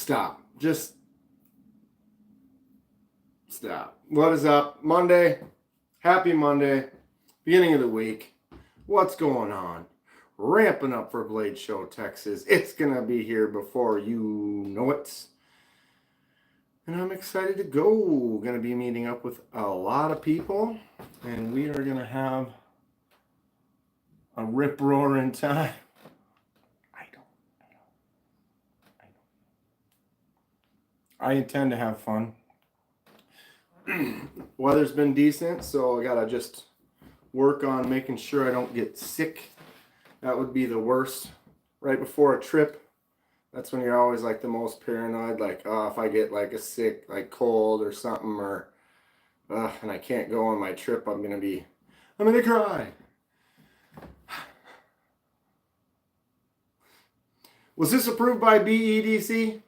stop. Just stop. What is up? Monday. Happy Monday. Beginning of the week. What's going on? Ramping up for Blade Show, Texas. It's going to be here before you know it. And I'm excited to go. Going to be meeting up with a lot of people. And we are going to have a rip-roaring time. I intend to have fun. Weather's been decent, so I gotta just work on making sure I don't get sick. That would be the worst. Right before a trip, that's when you're always like the most paranoid. Like, oh, if I get like a sick, like cold or something, or and I can't go on my trip, I'm gonna cry. Was this approved by BEDC?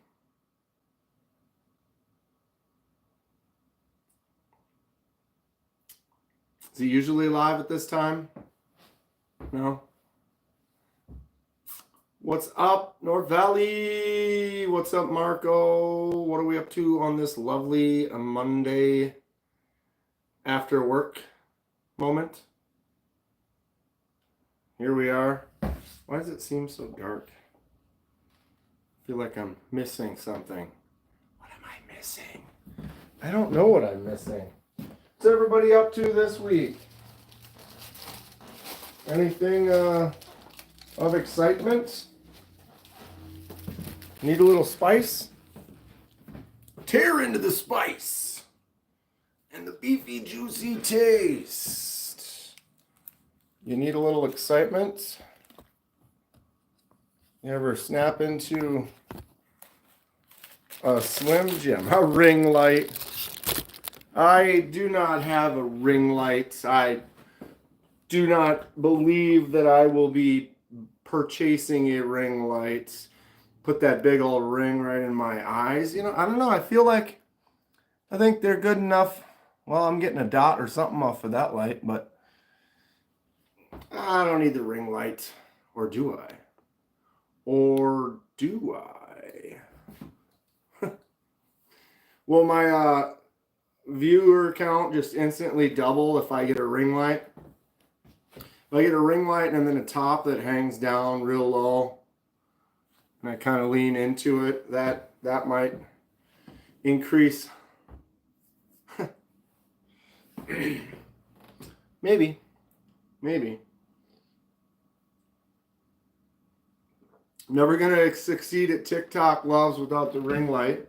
Is he usually live at this time? No? What's up, North Valley? What's up, Marco? What are we up to on this lovely Monday after work moment? Here we are. Why does it seem so dark? I feel like I'm missing something. What am I missing? I don't know what I'm missing. What's everybody up to this week? Anything of excitement? Need a little spice? Tear into the spice and the beefy, juicy taste. You need a little excitement? You ever snap into a Slim Jim, a ring light? I do not have a ring light. I do not believe that I will be purchasing a ring light. Put that big old ring right in my eyes. You know, I don't know. I think they're good enough. Well, I'm getting a dot or something off of that light, but I don't need the ring light. Or do I? Or do I? Will my viewer count just instantly double if I get a ring light? If I get a ring light and then a top that hangs down real low and I kind of lean into it, that might increase. Maybe. Never gonna succeed at TikTok loves without the ring light.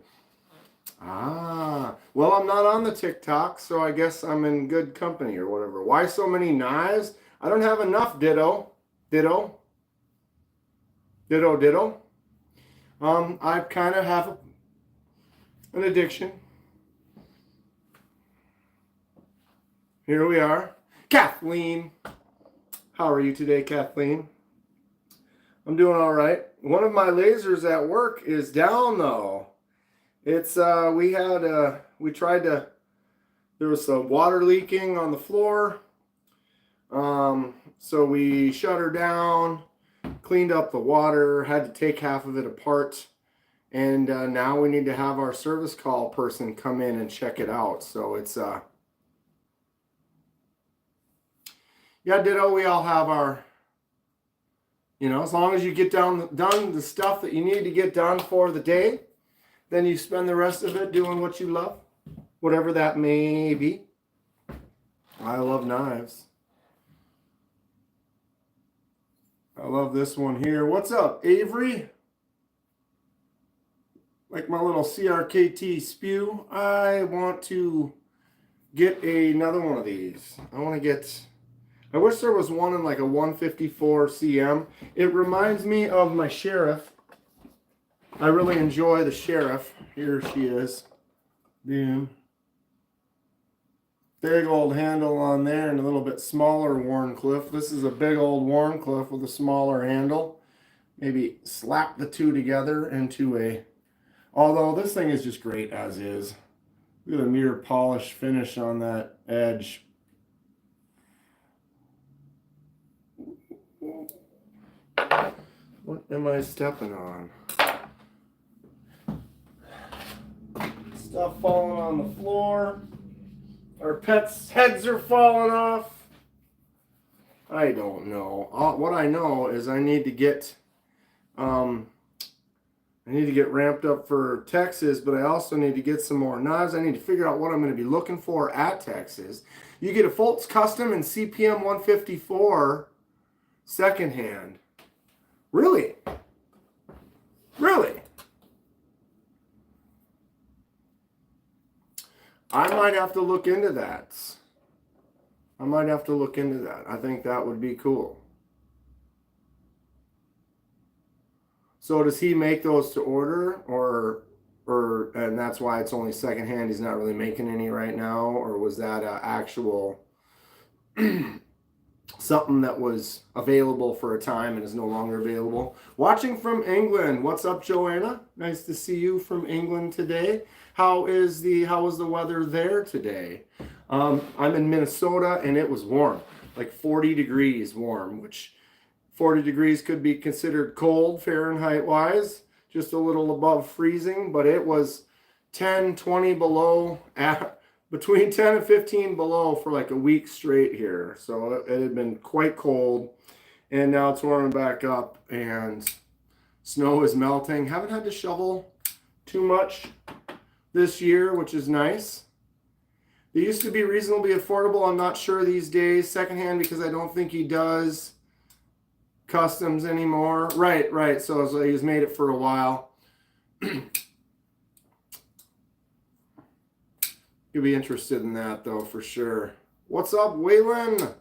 Well, I'm not on the TikTok, so I guess I'm in good company or whatever. Why so many knives? I don't have enough, ditto. I kind of have an addiction. Here we are. Kathleen. How are you today, Kathleen? I'm doing all right. One of my lasers at work is down, though. It's, there was some water leaking on the floor. So we shut her down, cleaned up the water, had to take half of it apart. And now we need to have our service call person come in and check it out. So it's, yeah, ditto, we all have our, as long as you get done the stuff that you need to get done for the day, then you spend the rest of it doing what you love, whatever that may be. I love knives. I love this one here. What's up, Avery? Like my little CRKT spew. I want to get another one of these. I wish there was one in like a 154 CM. It reminds me of my Sheriff. I really enjoy the Sheriff. Here she is. Boom. Big old handle on there and a little bit smaller Warncliffe. This is a big old Warncliffe with a smaller handle. Maybe slap the two together into a... Although this thing is just great as is. Look at the near polished finish on that edge. What am I stepping on? Stuff falling on the floor. Our pets' heads are falling off. I don't know. What I know is I need to get ramped up for Texas, but I also need to get some more knives. I need to figure out what I'm going to be looking for at Texas. You get a Fultz Custom and CPM 154 secondhand. Really? Really? I might have to look into that. I think that would be cool. So does he make those to order, or and that's why it's only secondhand? He's not really making any right now, or was that an actual something that was available for a time and is no longer available? Watching from England. What's up, Joanna? Nice to see you from England today. How is the weather there today? I'm in Minnesota and it was warm, like 40 degrees warm, which 40 degrees could be considered cold Fahrenheit wise, just a little above freezing, but it was 10, 20 below, between 10 and 15 below for like a week straight here. So it had been quite cold, and now it's warming back up and snow is melting. Haven't had to shovel too much this year, which is nice. They used to be reasonably affordable. I'm not sure these days. Secondhand, because I don't think he does customs anymore. Right. So he's made it for a while. You'll be interested in that, though, for sure. What's up, Waylon?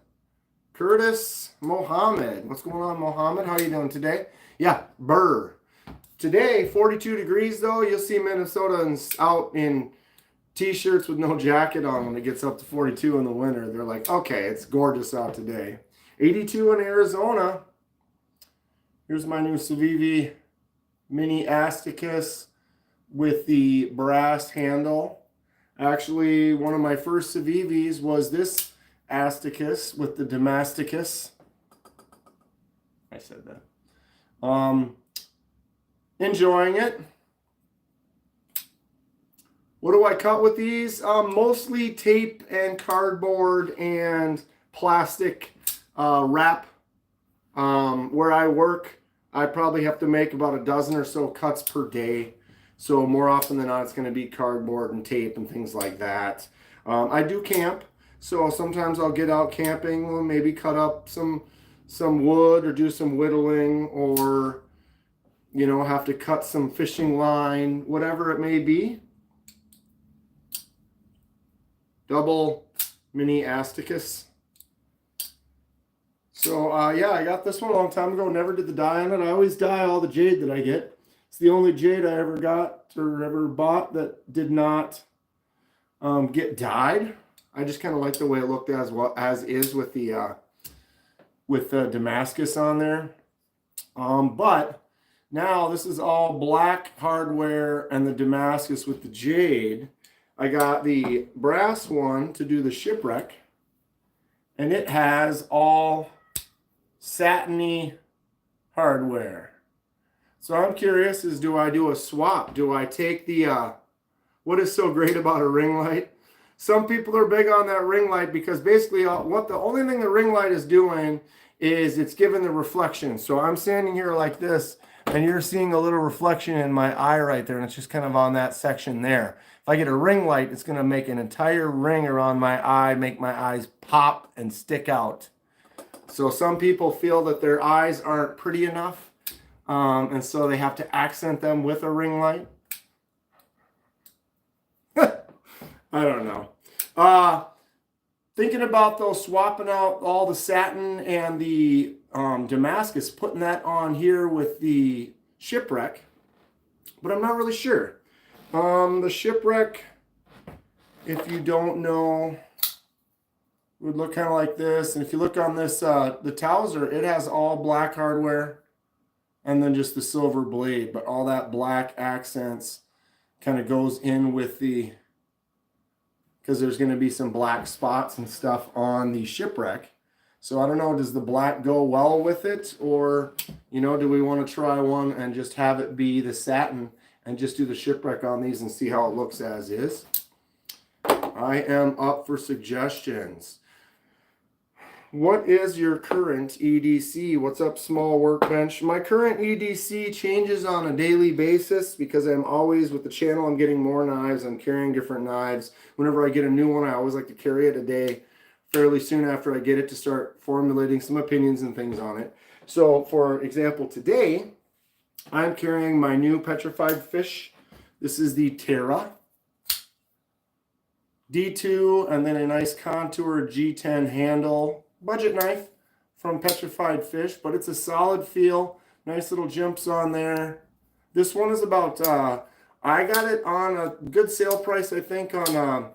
Curtis? Mohammed. What's going on, Mohammed? How you doing today? Yeah, Burr. Today, 42 degrees, though. You'll see Minnesotans out in T-shirts with no jacket on when it gets up to 42 in the winter. They're like, okay, it's gorgeous out today. 82 in Arizona. Here's my new Civivi Mini Asticus with the brass handle. Actually, one of my first Civivis was this Asticus with the Damasticus. I said that. Enjoying it. What do I cut with these? Mostly tape and cardboard and plastic wrap. Where I work, I probably have to make about a dozen or so cuts per day. So more often than not, it's going to be cardboard and tape and things like that. I do camp, so sometimes I'll get out camping, maybe cut up some wood or do some whittling, or have to cut some fishing line, whatever it may be. Double Mini Asticus. So, yeah, I got this one a long time ago. Never did the dye on it. I always dye all the jade that I get. It's the only jade I ever got or ever bought that did not get dyed. I just kind of like the way it looked as well as is with the Damascus on there. But now this is all black hardware and the Damascus with the jade. I got the brass one to do the shipwreck, and it has all satiny hardware. So I'm curious, do I do a swap? Do I take the, what is so great about a ring light? Some people are big on that ring light because basically the only thing the ring light is doing is it's giving the reflection. So I'm standing here like this, and you're seeing a little reflection in my eye right there, and it's just kind of on that section there. If I get a ring light, it's going to make an entire ring around my eye, make my eyes pop and stick out. So some people feel that their eyes aren't pretty enough, and so they have to accent them with a ring light. I don't know. Thinking about though swapping out all the satin and the Damascus, putting that on here with the shipwreck, but I'm not really sure. The shipwreck, if you don't know, would look kind of like this. And if you look on this, the Towser, it has all black hardware and then just the silver blade, but all that black accents kind of goes in with the, because there's going to be some black spots and stuff on the shipwreck. So I don't know, does the black go well with it? Or, do we want to try one and just have it be the satin and just do the shipwreck on these and see how it looks as is. I am up for suggestions. What is your current EDC? What's up, small workbench? My current EDC changes on a daily basis because I'm always, with the channel, I'm getting more knives. I'm carrying different knives. Whenever I get a new one, I always like to carry it a day fairly soon after I get it to start formulating some opinions and things on it. So, for example, today, I'm carrying my new petrified fish. This is the Terra D2, and then a nice contour G10 handle. Budget knife from Petrified Fish, but it's a solid feel. Nice little jumps on there. This one is about, I got it on a good sale price, I think, on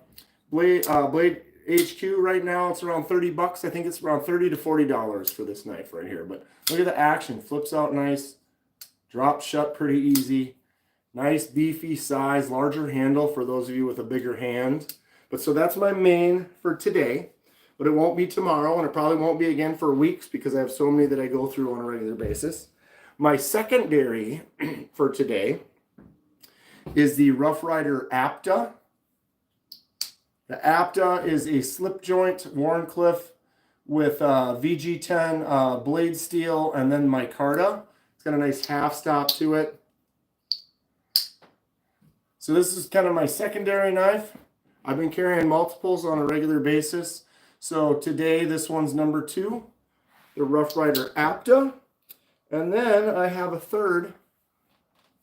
Blade HQ right now. It's around 30 bucks. I think it's around $30 to $40 for this knife right here. But look at the action. Flips out nice. Drops shut pretty easy. Nice beefy size, larger handle for those of you with a bigger hand. But so that's my main for today. But it won't be tomorrow, and it probably won't be again for weeks because I have so many that I go through on a regular basis. My secondary for today is the Rough Rider Apta. The Apta is a slip joint Warncliffe with VG10 blade steel and then micarta. It's got a nice half stop to it. So this is kind of my secondary knife. I've been carrying multiples on a regular basis. So today, this one's number 2, the Rough Rider Apta. And then I have a third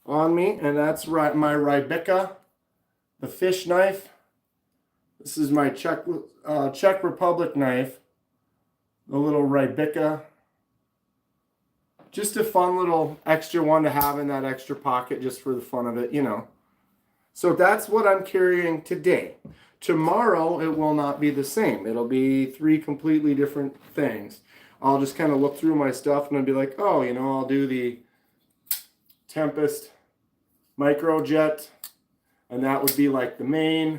on me, and that's my Rybika, the fish knife. This is my Czech Republic knife, the little Rybika. Just a fun little extra one to have in that extra pocket just for the fun of it, you know. So that's what I'm carrying today. Tomorrow, it will not be the same. It'll be 3 completely different things. I'll just kind of look through my stuff and I'll be like, oh, you know, I'll do the Tempest Microjet, and that would be like the main.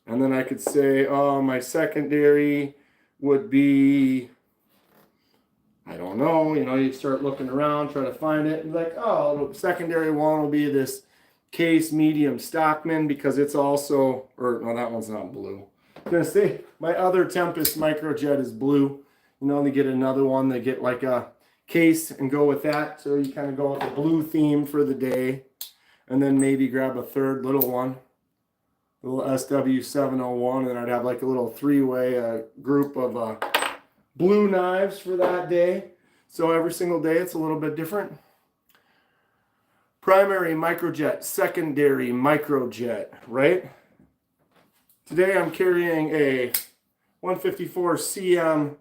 And then I could say, oh, my secondary would be, I don't know, you know, you start looking around, try to find it, and like, oh, the secondary one will be this Case Medium Stockman because it's also, or no, that one's not blue. I'm gonna say my other Tempest Microjet is blue. You know, they get another one, they get like a case and go with that. So you kind of go with a blue theme for the day, and then maybe grab a third little one, a little SW701, and I'd have like a little 3-way group of blue knives for that day. So every single day it's a little bit different. Primary microjet, secondary microjet, right? Today I'm carrying a 154 CM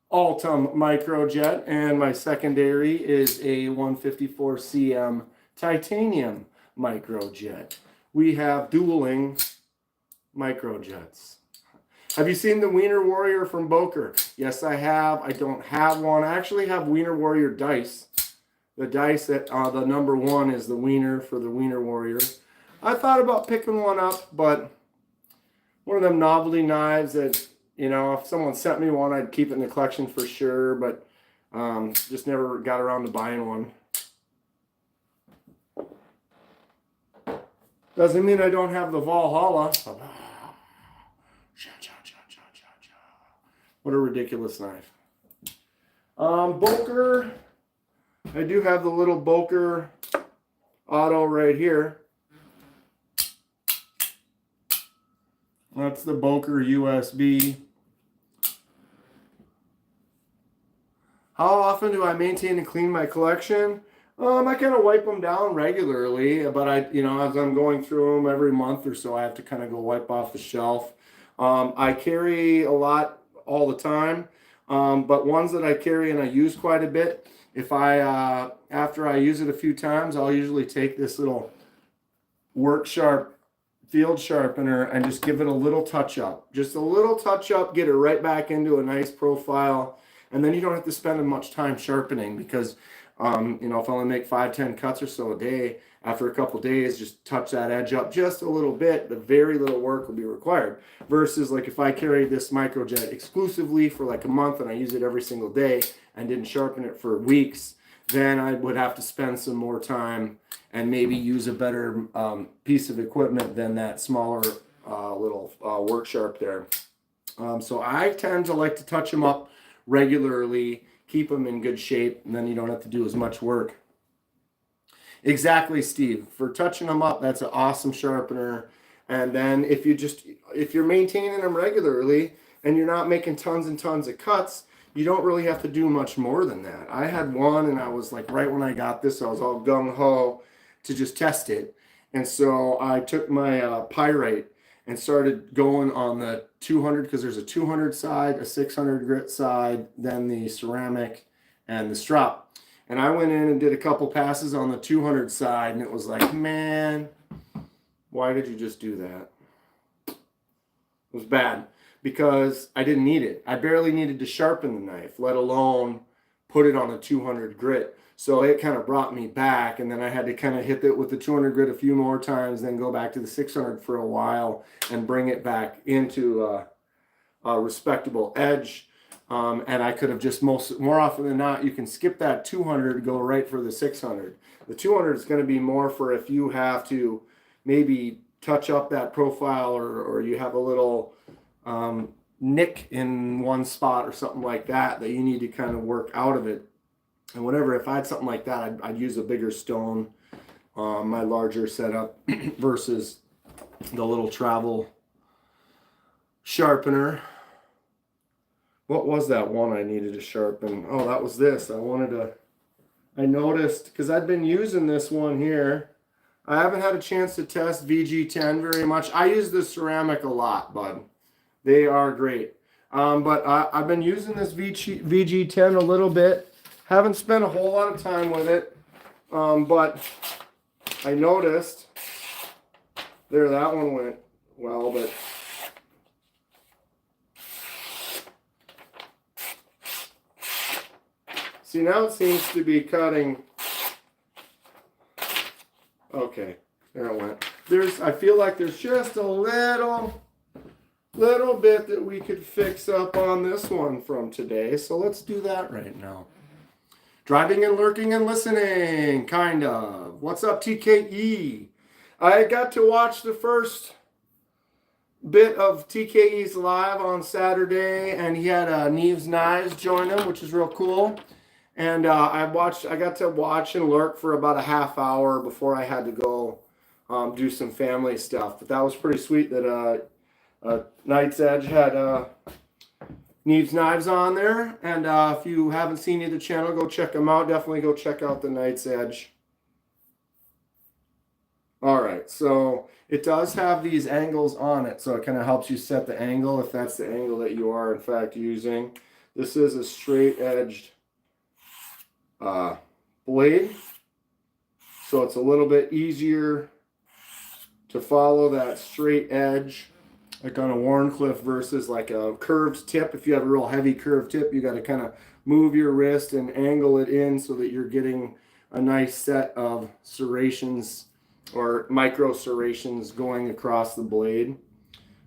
Altum microjet, and my secondary is a 154 CM titanium microjet. We have dueling microjets. Have you seen the Wiener Warrior from Boker? Yes, I have. I don't have one. I actually have Wiener Warrior dice. The dice that the number 1 is the Wiener for the Wiener Warrior. I thought about picking one up, but one of them novelty knives that, you know, if someone sent me one, I'd keep it in the collection for sure, but just never got around to buying one. Doesn't mean I don't have the Valhalla. What a ridiculous knife. Boker. I do have the little Boker Auto right here. That's the Boker USB. How often do I maintain and clean my collection? I kind of wipe them down regularly, but you know, as I'm going through them every month or so, I have to kind of go wipe off the shelf. I carry a lot all the time, but ones that I carry and I use quite a bit, if after I use it a few times, I'll usually take this little Work Sharp field sharpener and just give it a little touch up. Just a little touch up, get it right back into a nice profile, and then you don't have to spend much time sharpening because, you know, if I only make 5-10 cuts or so a day, after a couple days, just touch that edge up just a little bit. The very little work will be required. Versus like if I carried this microjet exclusively for like a month and I use it every single day and didn't sharpen it for weeks, then I would have to spend some more time and maybe use a better piece of equipment than that smaller little work sharp there. So I tend to like to touch them up regularly, keep them in good shape, and then you don't have to do as much work. Exactly, Steve. For touching them up, that's an awesome sharpener. And then if you're maintaining them regularly and you're not making tons and tons of cuts, you don't really have to do much more than that. I had one, and I was like, right when I got this, I was all gung-ho to just test it. And so I took my pyrite and started going on the 200, because there's a 200 side, a 600 grit side, then the ceramic and the strop. And I went in and did a couple passes on the 200 side, and it was like, man, why did you just do that? It was bad because I didn't need it. I barely needed to sharpen the knife, let alone put it on a 200 grit. So it kind of brought me back, and then I had to kind of hit it with the 200 grit a few more times, then go back to the 600 for a while and bring it back into a respectable edge. And I could have just more often than not, you can skip that 200, go right for the 600. The 200 is going to be more for if you have to maybe touch up that profile, or you have a little nick in one spot or something like that you need to kind of work out of it. And whatever, if I had something like that, I'd use a bigger stone, my larger setup versus the little travel sharpener. What was that one I needed to sharpen? Oh, that was this. I noticed, because I'd been using this one here. I haven't had a chance to test VG10 very much. I use the ceramic a lot, bud. They are great. But I've been using this VG10 a little bit. Haven't spent a whole lot of time with it. But I noticed, there, that one went well, but see, now it seems to be cutting. Okay, there it went. I feel like there's just a little bit that we could fix up on this one from today. So let's do that right now. Driving and lurking and listening, kind of. What's up, TKE? I got to watch the first bit of TKE's live on Saturday, and he had Neves Knives join him, which is real cool. And I got to watch and lurk for about a half hour before I had to go do some family stuff. But that was pretty sweet that Knight's Edge had Neves Knives on there. And if you haven't seen either channel, go check them out. Definitely go check out the Knight's Edge. All right, so it does have these angles on it, so it kind of helps you set the angle if that's the angle that you are in fact using. This is a straight edged blade, so it's a little bit easier to follow that straight edge, like on a Warncliffe versus like a curved tip. If you have a real heavy curved tip, you got to kind of move your wrist and angle it in so that you're getting a nice set of serrations or micro serrations going across the blade.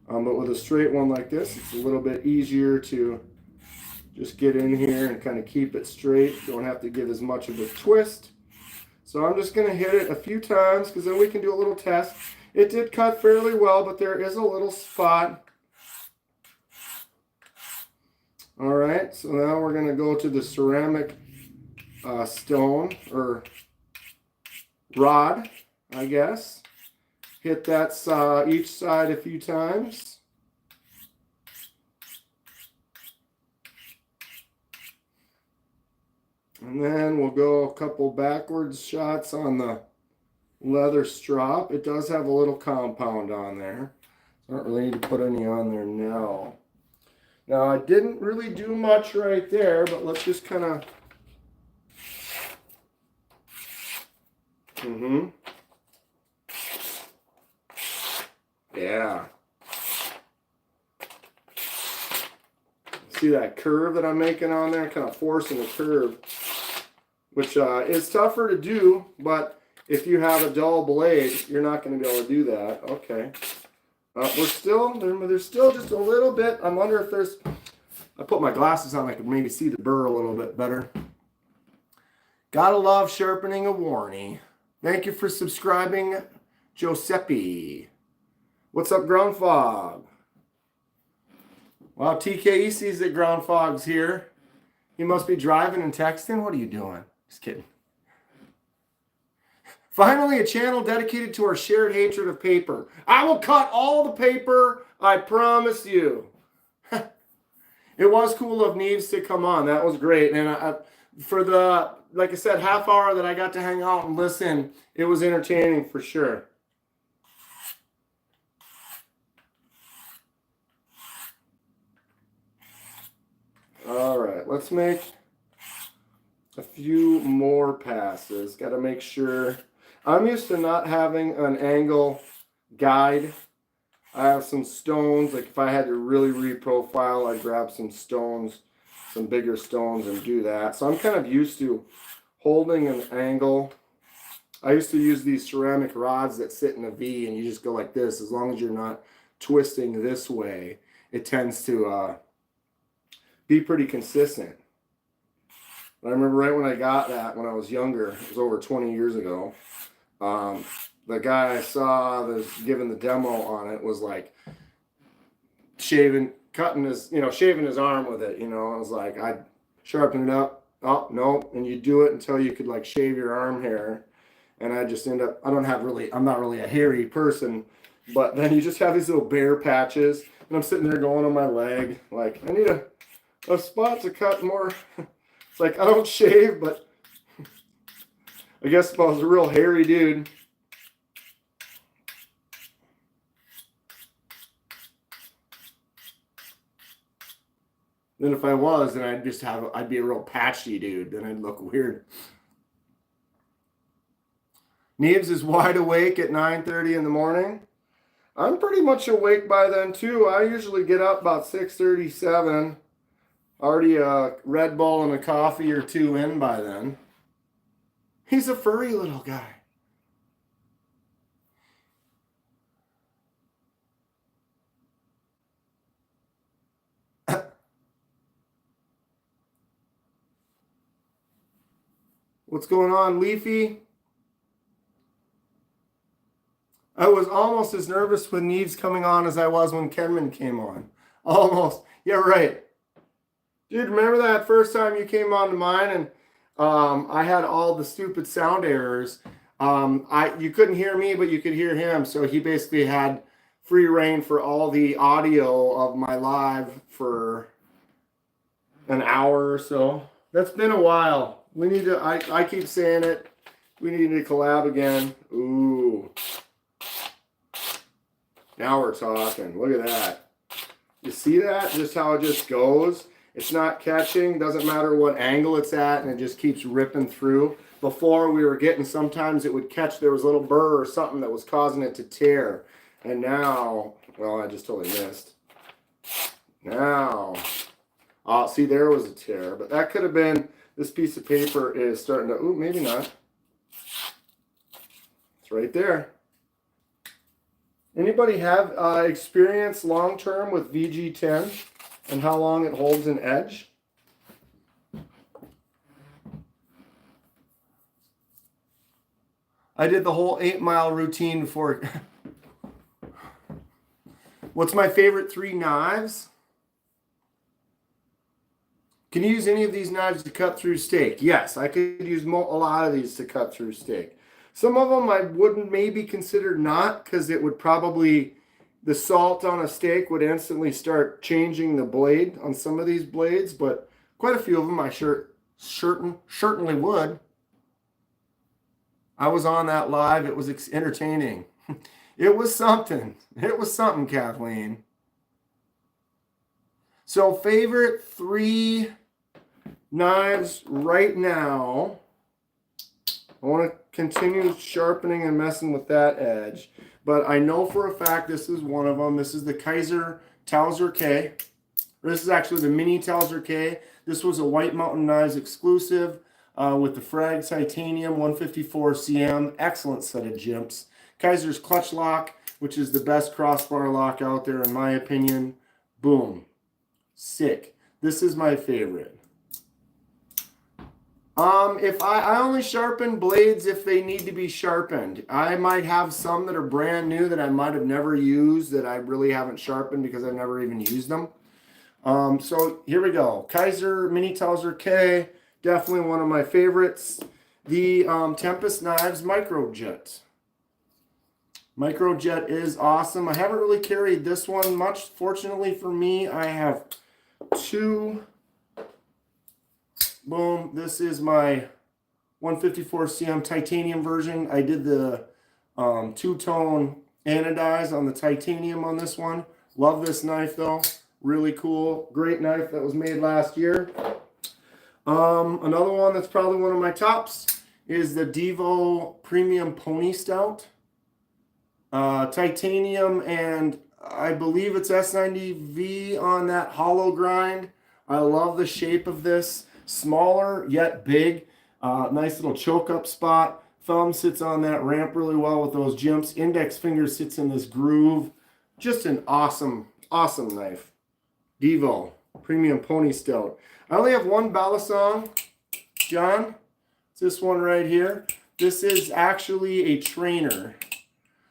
But with a straight one like this, it's a little bit easier to just get in here and kind of keep it straight. Don't have to give as much of a twist. So I'm just going to hit it a few times, because then we can do a little test. It did cut fairly well, but there is a little spot. All right, so now we're going to go to the ceramic stone, or rod, I guess. Hit that each side a few times. And then we'll go a couple backwards shots on the leather strop. It does have a little compound on there. I don't really need to put any on there now. Now, I didn't really do much right there, but let's just kind of... Yeah. See that curve that I'm making on there? Kind of forcing a curve, which is tougher to do, but if you have a dull blade, you're not going to be able to do that. Okay. There's still just a little bit. I wonder if there's... I put my glasses on, I could maybe see the burr a little bit better. Gotta love sharpening a warnie. Thank you for subscribing, Giuseppe. What's up, Ground Fog? Wow, TKE sees that Ground Fog's here. He must be driving and texting. What are you doing? Just kidding. Finally, a channel dedicated to our shared hatred of paper. I will cut all the paper, I promise you. It was cool of Neves to come on. That was great. And for the, like I said, half hour that I got to hang out and listen, it was entertaining for sure. All right, let's make a few more passes. Got to make sure. I'm used to not having an angle guide. I have some stones. Like if I had to really reprofile, I'd grab some stones, some bigger stones and do that. So I'm kind of used to holding an angle. I used to use these ceramic rods that sit in a V and you just go like this. As long as you're not twisting this way, it tends to be pretty consistent. I remember right when I got that when I was younger, it was over 20 years ago. The guy I saw that was giving the demo on it was like shaving his arm with it, I was like, I'd sharpen it up. Oh, no. And you do it until you could like shave your arm hair. And I just end up, I'm not really a hairy person, but then you just have these little bare patches and I'm sitting there going on my leg. Like I need a spot to cut more. It's like, I don't shave, but I guess if I was a real hairy dude. Then if I was, then I'd be a real patchy dude. Then I'd look weird. Neves is wide awake at 9:30 in the morning. I'm pretty much awake by then too. I usually get up about 6:37. Already a Red Bull and a coffee or two in by then. He's a furry little guy. What's going on, Leafy? I was almost as nervous with Neves coming on as I was when Kenman came on. Almost. Yeah, right. Dude, remember that first time you came on to mine and I had all the stupid sound errors. You couldn't hear me, but you could hear him. So he basically had free reign for all the audio of my live for an hour or so. That's been a while. We need to, I keep saying it. We need to collab again. Ooh. Now we're talking. Look at that. You see that? Just how it just goes. It's not catching. Doesn't matter what angle it's at. And it just keeps ripping through. Before we were getting, sometimes it would catch. There was a little burr or something that was causing it to tear. And now, well, I just totally missed. Now, see, there was a tear. But that could have been, this piece of paper is starting to, ooh, maybe not. It's right there. Anybody have experience long-term with VG10 and how long it holds an edge? I did the whole 8-mile routine before. What's my favorite 3 knives? Can you use any of these knives to cut through steak? Yes, I could use a lot of these to cut through steak. Some of them I wouldn't maybe consider not, because it would probably, the salt on a steak would instantly start changing the blade on some of these blades, but quite a few of them I certainly would. I was on that live. It was entertaining. It was something. It was something, Kathleen. So favorite 3 knives right now. I want to continue sharpening and messing with that edge. But I know for a fact this is one of them. This is the Kaiser Towser K. This is actually the mini Towser K. This was a White Mountain Knives exclusive with the Frag Titanium 154 cm. Excellent set of jimps. Kaiser's clutch lock, which is the best crossbar lock out there in my opinion. Boom. Sick. This is my favorite. If I only sharpen blades if they need to be sharpened. I might have some that are brand new that I might have never used that I really haven't sharpened because I've never even used them. So here we go. Kaiser Mini Towser K, definitely one of my favorites. The Tempest Knives Microjet. Microjet is awesome. I haven't really carried this one much. Fortunately for me, I have two. Boom. This is my 154 cm titanium version. I did the two-tone anodize on the titanium on this one. Love this knife though. Really cool. Great knife that was made last year. Another one that's probably one of my tops is the Devo Premium Pony Stout. Titanium, and I believe it's S90V on that hollow grind. I love the shape of this. Smaller yet big. Nice little choke up spot. Thumb sits on that ramp really well with those jimps. Index finger sits in this groove. Just an awesome, awesome knife. Devo Premium Pony Stout. I only have one balisong, John. It's this one right here. This is actually a trainer.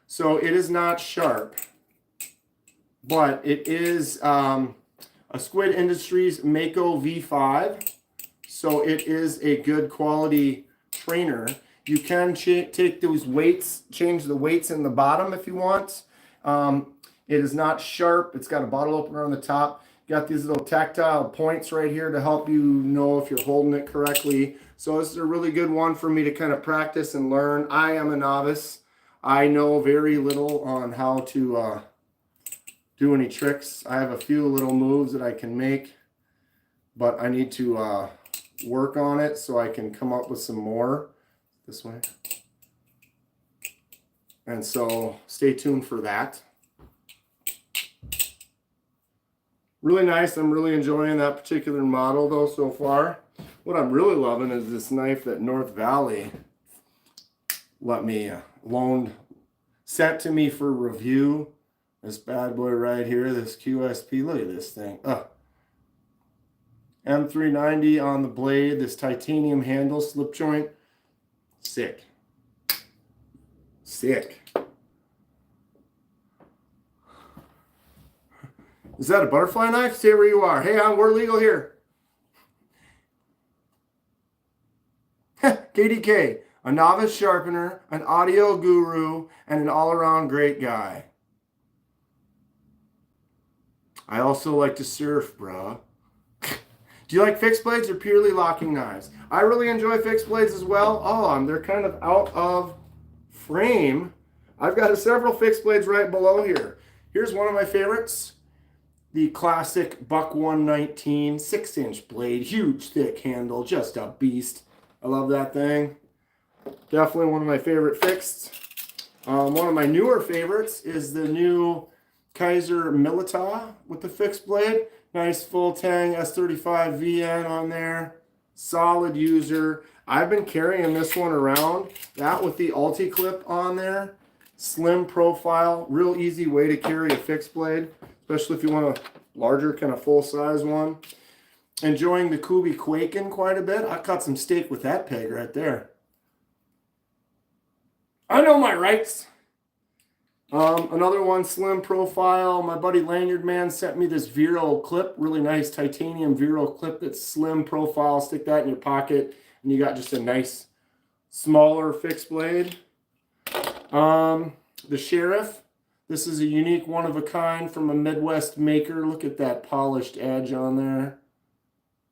So it is not sharp, but it is a Squid Industries Mako V5. So it is a good quality trainer. You can take those weights, change the weights in the bottom if you want. It is not sharp. It's got a bottle opener on the top. Got these little tactile points right here to help you know if you're holding it correctly. So this is a really good one for me to kind of practice and learn. I am a novice. I know very little on how to do any tricks. I have a few little moves that I can make, but I need to work on it so I can come up with some more this way. And so stay tuned for that. Really nice. I'm really enjoying that particular model though so far. What I'm really loving is this knife that North Valley let me sent to me for review. This bad boy right here, this QSP. Look at this thing. M390 on the blade, this titanium handle, slip joint. Sick. Sick. Is that a butterfly knife? Stay where you are. Hey, we're legal here. KDK, a novice sharpener, an audio guru, and an all-around great guy. I also like to surf, bruh. Do you like fixed blades or purely locking knives? I really enjoy fixed blades as well. Oh, they're kind of out of frame. I've got several fixed blades right below here. Here's one of my favorites. The classic Buck 119 6-inch blade. Huge, thick handle. Just a beast. I love that thing. Definitely one of my favorite fixed. One of my newer favorites is the new Kaiser Milita with the fixed blade. Nice full tang S35 VN on there. Solid user. I've been carrying this one around. That with the Ulti clip on there. Slim profile. Real easy way to carry a fixed blade. Especially if you want a larger kind of full size one. Enjoying the Kubi Quaken quite a bit. I caught some steak with that peg right there. I know my rights. Another one, slim profile. My buddy Lanyard Man sent me this Vero clip. Really nice titanium Vero clip that's slim profile. Stick that in your pocket and you got just a nice smaller fixed blade. The Sheriff. This is a unique one of a kind from a Midwest maker. Look at that polished edge on there.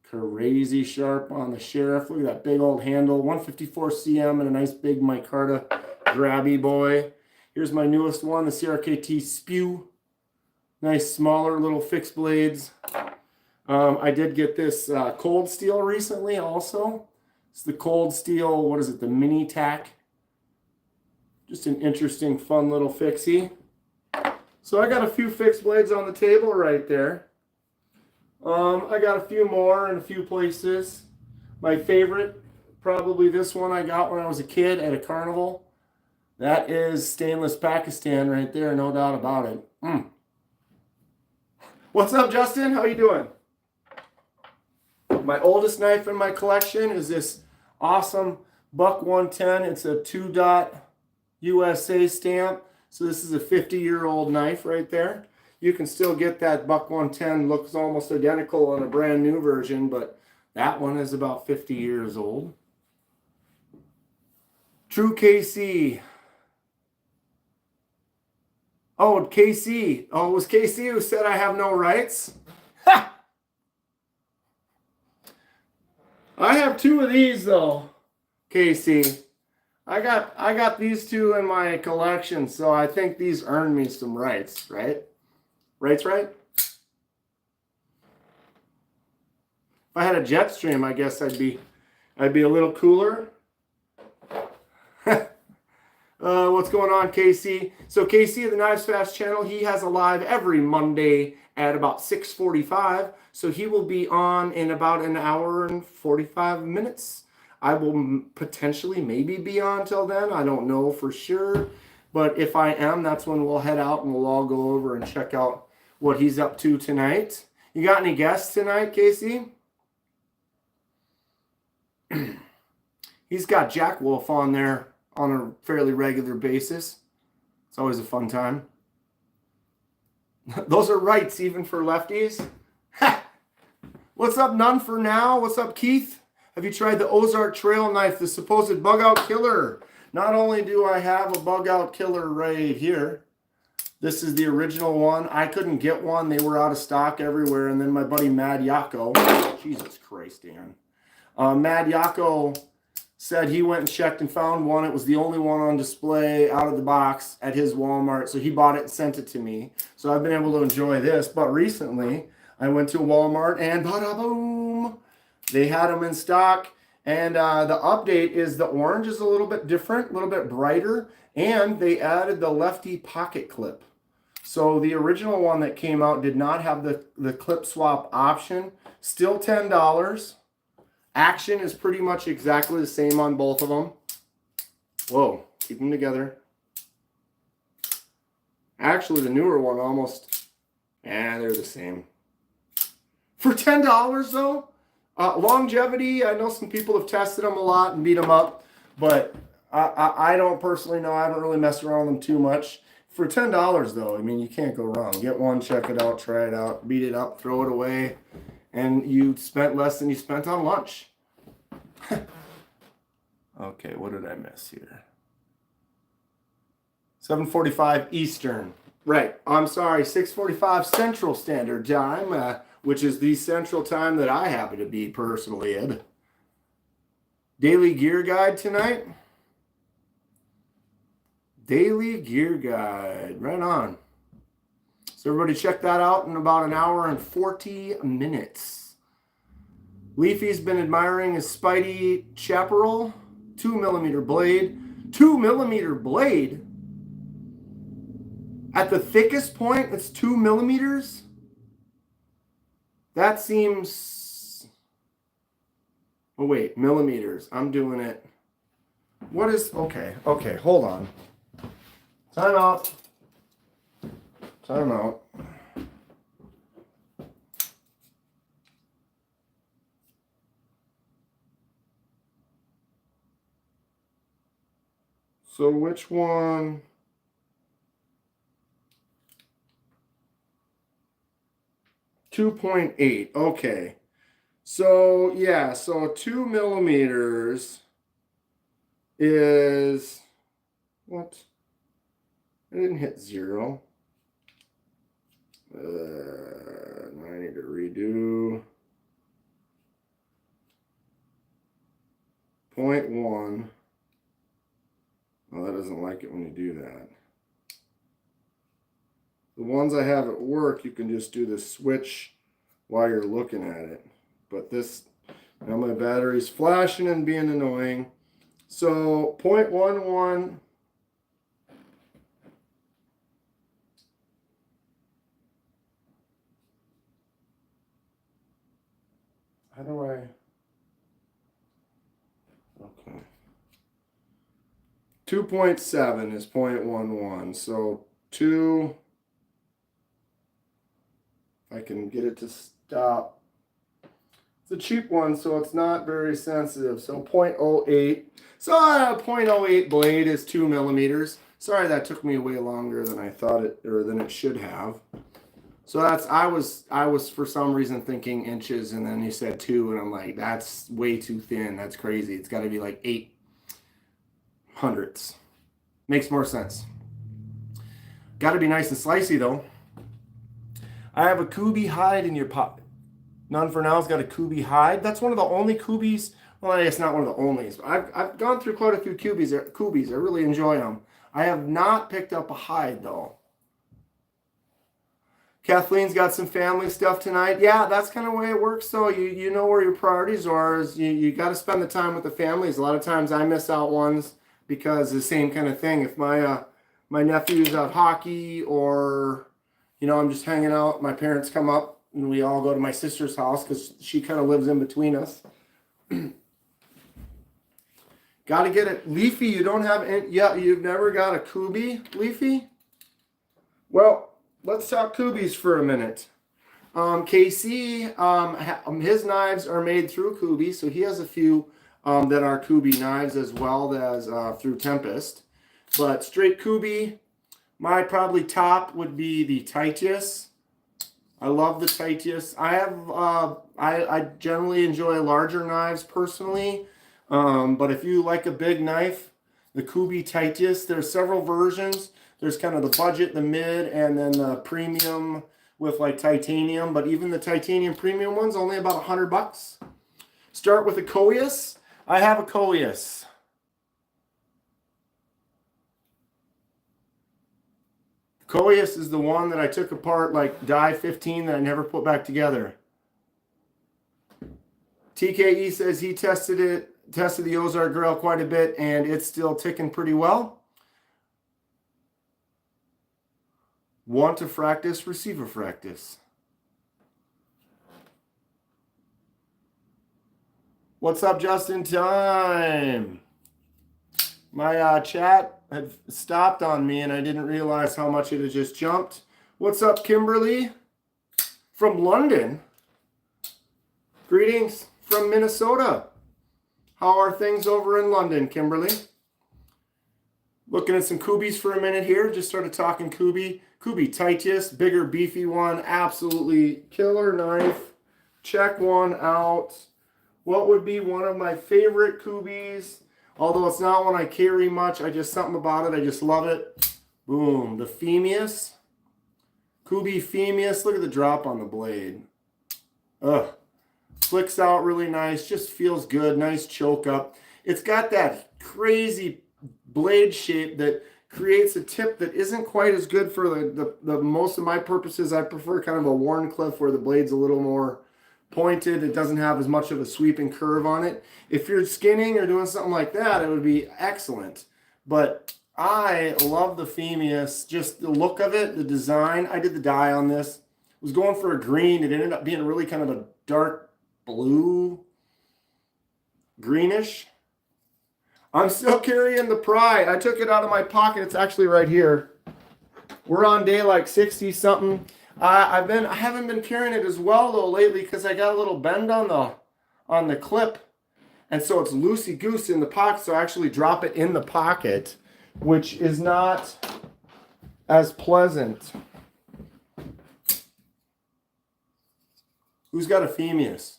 Crazy sharp on the Sheriff. Look at that big old handle. 154 cm and a nice big micarta grabby boy. Here's my newest one, the CRKT Spew. Nice smaller little fixed blades. I did get this Cold Steel recently also. It's the Cold Steel, what is it, the Mini Tack. Just an interesting, fun little fixie. So I got a few fixed blades on the table right there. I got a few more in a few places. My favorite, probably this one I got when I was a kid at a carnival. That is stainless Pakistan right there, no doubt about it. What's up, Justin? How you doing? My oldest knife in my collection is this Awesome. Buck 110. It's a 2-dot USA stamp. So this is a 50-year-old knife right there. You can still get that Buck 110. Looks almost identical on a brand new version, but that one is about 50 years old. True KC. Oh, KC. Oh, it was KC who said I have no rights? Ha! I have 2 of these though, KC. I got these 2 in my collection, so I think these earn me some rights, right? Rights, right? If I had a Jetstream, I guess I'd be a little cooler. What's going on, KC? So KC of the Knives Fast channel, he has a live every Monday at about 6:45. So he will be on in about an hour and 45 minutes. I will potentially maybe be on till then. I don't know for sure. But if I am, that's when we'll head out and we'll all go over and check out what he's up to tonight. You got any guests tonight, KC? He's got Jack Wolf on there on a fairly regular basis. It's always a fun time. Those are rights even for lefties. Ha! What's up, None for Now? What's up, Keith? Have you tried the Ozark Trail Knife, the supposed bug out killer? Not only do I have a bug out killer right here, this is the original one. I couldn't get one. They were out of stock everywhere. And then my buddy Mad Yako, Jesus Christ, Dan. Mad Yako said he went and checked and found one. It was the only one on display out of the box at his Walmart. So he bought it and sent it to me. So I've been able to enjoy this. But recently, I went to Walmart and bada boom, they had them in stock. And the update is the orange is a little bit different, a little bit brighter. And they added the lefty pocket clip. So the original one that came out did not have the clip swap option. Still $10. Action is pretty much exactly the same on both of them. Whoa, keep them together. Actually, the newer one almost, they're the same. For $10 though, longevity, I know some people have tested them a lot and beat them up, but I don't personally know. I haven't really messed around with them too much. For $10 though, I mean, you can't go wrong. Get one, check it out, try it out, beat it up, throw it away. And you spent less than you spent on lunch. Okay, what did I miss here? 7:45 Eastern. Right, I'm sorry, 6:45 Central Standard Time, which is the central time that I happen to be personally in. Daily Gear Guide tonight. Daily Gear Guide, right on. So everybody check that out in about an hour and 40 minutes. Leafy's been admiring his Spidey Chaparral 2mm blade. 2mm blade? At the thickest point, it's 2mm? That seems... Oh wait, millimeters. I'm doing it. What is... Okay, hold on. Time out. Time out. So which one? .8. Okay. So yeah, so 2mm is what? I didn't hit 0. I need to redo. 0.1. Well, that doesn't like it when you do that. The ones I have at work, you can just do the switch while you're looking at it. But this, now my battery's flashing and being annoying. So 0.11. How do I? Okay. 2.7 is 0.11. So 2. If I can get it to stop. It's a cheap one, so it's not very sensitive. So 0.08. So a 0.08 blade is 2 millimeters. Sorry, that took me way longer than I thought it, or than it should have. So that's, I was for some reason thinking inches, and then you said 2, and I'm like, that's way too thin. That's crazy. It's got to be like 8/100ths. Makes more sense. Got to be nice and slicey though. I have a Kubi hide in your pot. None for Now's got a Kubi hide. That's one of the only Kubis. Well, it's not one of the onlys. I've gone through quite a few Kubis. I really enjoy them. I have not picked up a hide though. Kathleen's got some family stuff tonight. Yeah, that's kind of the way it works. So you know where your priorities are. Is you got to spend the time with the families. A lot of times I miss out ones because the same kind of thing. If my nephew's out hockey, or I'm just hanging out, my parents come up and we all go to my sister's house because she kind of lives in between us. Got to get it. Leafy, you don't have any, yeah, you've never got a Kubi, Leafy? Well, let's talk Kubis for a minute. KC, his knives are made through Kubi, so he has a few that are Kubi knives as well as through Tempest. But straight Kubi, my probably top would be the Titius. I love the Titius. I generally enjoy larger knives personally, but if you like a big knife, the Kubi Titius, there's several versions. There's kind of the budget, the mid, and then the premium with like titanium. But even the titanium premium one's only about $100. Start with a Koius. I have a Koius. Koius is the one that I took apart like die 15 that I never put back together. TKE says he tested the Ozark Grail quite a bit, and it's still ticking pretty well. Want to fractice, receive a fractice. What's up, just in time? My chat had stopped on me and I didn't realize how much it had just jumped. What's up, Kimberly? From London. Greetings from Minnesota. How are things over in London, Kimberly? Looking at some Kubis for a minute here. Just started talking Kubi. Kubi Titius, bigger, beefy one. Absolutely killer knife. Check one out. What would be one of my favorite Kubis? Although it's not one I carry much. Something about it. I just love it. Boom. The Phemius. Kubi Phemius. Look at the drop on the blade. Ugh. Flicks out really nice. Just feels good. Nice choke up. It's got that crazy blade shape that creates a tip that isn't quite as good for the most of my purposes. I prefer kind of a Warncliffe where the blade's a little more pointed. It doesn't have as much of a sweeping curve on it. If you're skinning or doing something like that, it would be excellent. But I love the Phemius. Just the look of it, the design. I did the dye on this. I was going for a green. It ended up being really kind of a dark blue, greenish. I'm still carrying the Pry. I took it out of my pocket. It's actually right here. We're on day like 60 something. I haven't been carrying it as well though lately because I got a little bend on the clip, and so it's loosey goose in the pocket. So I actually drop it in the pocket, which is not as pleasant. Who's got a Phemius?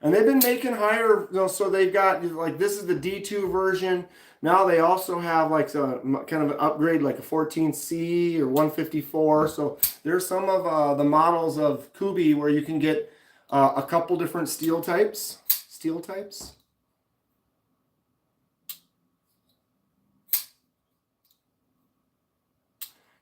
And they've been making higher, so they've got, like, this is the D2 version. Now they also have, like, kind of an upgrade, like a 14C or 154. So there's some of the models of Kubi where you can get a couple different steel types.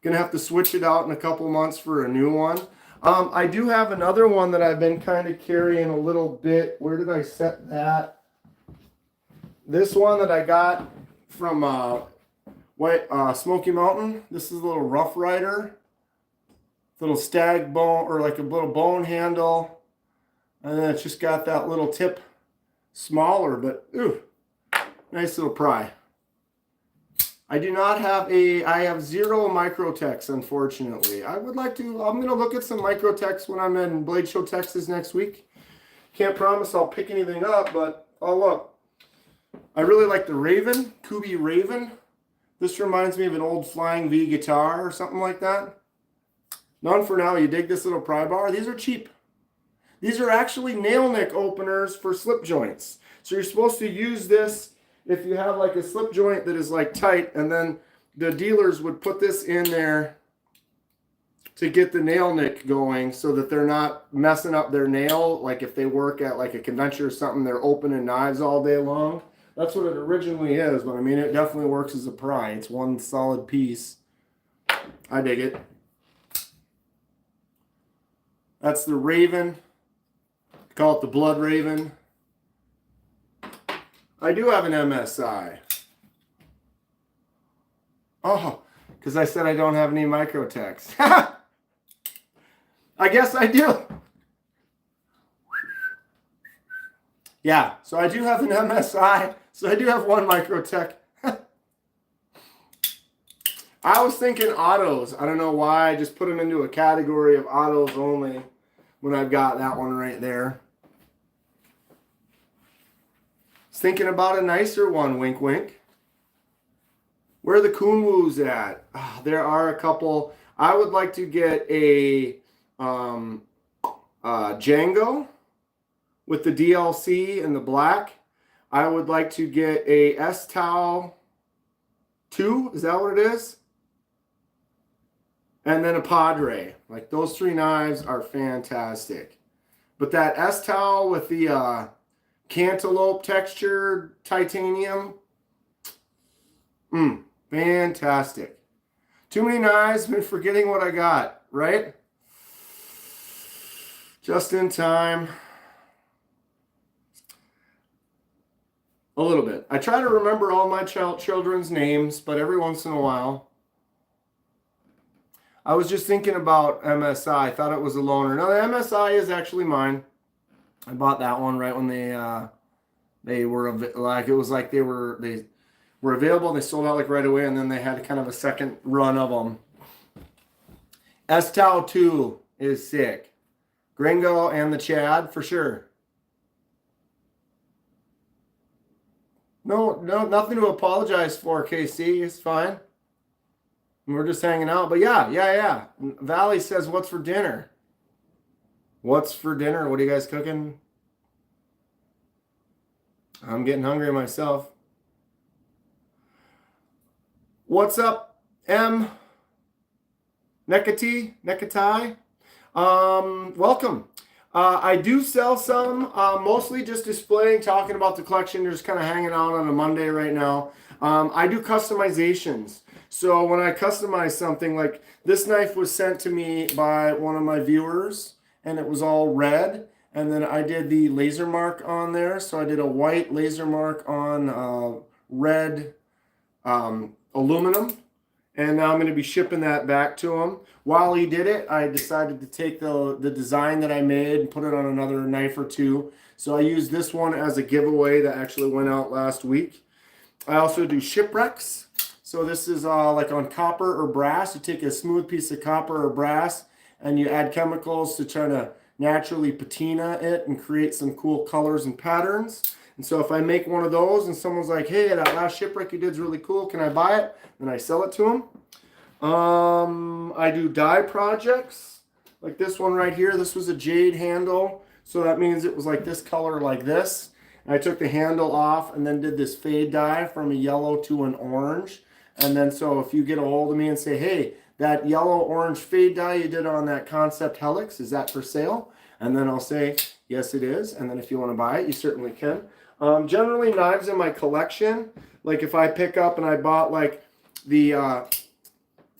Gonna have to switch it out in a couple months for a new one. I do have another one that I've been kind of carrying a little bit. Where did I set that? This one that I got from Smoky Mountain. This is a little Rough Rider. Little stag bone, or like a little bone handle. And then it's just got that little tip smaller, but ooh, nice little pry. I do not have I have 0 Microtex, unfortunately. I would like to, I'm going to look at some Microtex when I'm in Blade Show, Texas next week. Can't promise I'll pick anything up, but oh look. I really like the Raven, Kubi Raven. This reminds me of an old Flying V guitar or something like that. None for now. You dig this little pry bar? These are cheap. These are actually nail nick openers for slip joints. So you're supposed to use this if you have like a slip joint that is like tight, and then the dealers would put this in there to get the nail nick going so that they're not messing up their nail. Like if they work at like a convention or something, they're opening knives all day long. That's what it originally is, but I mean, it definitely works as a pry. It's one solid piece. I dig it. That's the Raven. Call it the Blood Raven. I do have an MSI. Oh, because I said I don't have any Microtechs. I guess I do. Yeah, so I do have an MSI. So I do have one Microtech. I was thinking autos. I don't know why. I just put them into a category of autos only when I've got that one right there. Was thinking about a nicer one, wink wink. Where are the Kunwus at? Oh, there are a couple. I would like to get a Django with the DLC in the black. I would like to get a S-Tau 2. Is that what it is? And then a Padre. Like those three knives are fantastic. But that S-Tau with the cantaloupe textured titanium, fantastic. Too many knives, been forgetting what I got, right? Just in time. A little bit. I try to remember all my children's names, but every once in a while. I was just thinking about MSI. I thought it was a loaner. No, the MSI is actually mine. I bought that one right when they were like, it was like they were available. They sold out like right away, and then they had kind of a second run of them. S-Tau 2 is sick. Gringo and the Chad for sure. No, nothing to apologize for, KC. It's fine. We're just hanging out. But yeah. Valley says, what's for dinner? What's for dinner? What are you guys cooking? I'm getting hungry myself. What's up, M? Nekatai? Welcome. I do sell some, mostly just displaying, talking about the collection, just kind of hanging out on a Monday right now. I do customizations. So when I customize something, like this knife was sent to me by one of my viewers, and it was all red. And then I did the laser mark on there. So I did a white laser mark on red aluminum. And now I'm going to be shipping that back to him. While he did it, I decided to take the design that I made and put it on another knife or two. So I used this one as a giveaway that actually went out last week. I also do shipwrecks. So this is like on copper or brass. You take a smooth piece of copper or brass and you add chemicals to try to naturally patina it and create some cool colors and patterns. And so if I make one of those and someone's like, hey, that last shipwreck you did is really cool, can I buy it? Then I sell it to them. I do die projects. Like this one right here. This was a jade handle. So that means it was like this color like this. And I took the handle off and then did this fade dye from a yellow to an orange. And then so if you get a hold of me and say, hey, that yellow-orange fade dye you did on that Concept Helix, is that for sale? And then I'll say, yes, it is. And then if you want to buy it, you certainly can. Generally, knives in my collection, like if I pick up and I bought like the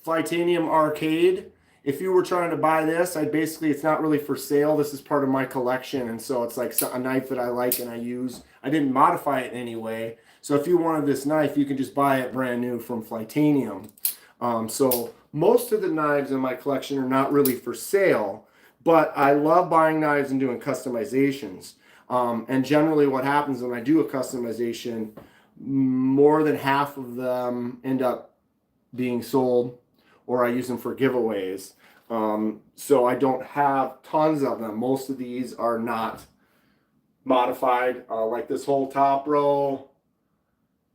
Flytanium Arcade, if you were trying to buy this, it's not really for sale. This is part of my collection. And so it's like a knife that I like and I use. I didn't modify it in any way. So if you wanted this knife, you can just buy it brand new from Flytanium. So most of the knives in my collection are not really for sale, but I love buying knives and doing customizations. And generally what happens when I do a customization, more than half of them end up being sold, or I use them for giveaways. So I don't have tons of them. Most of these are not modified, like this whole top row.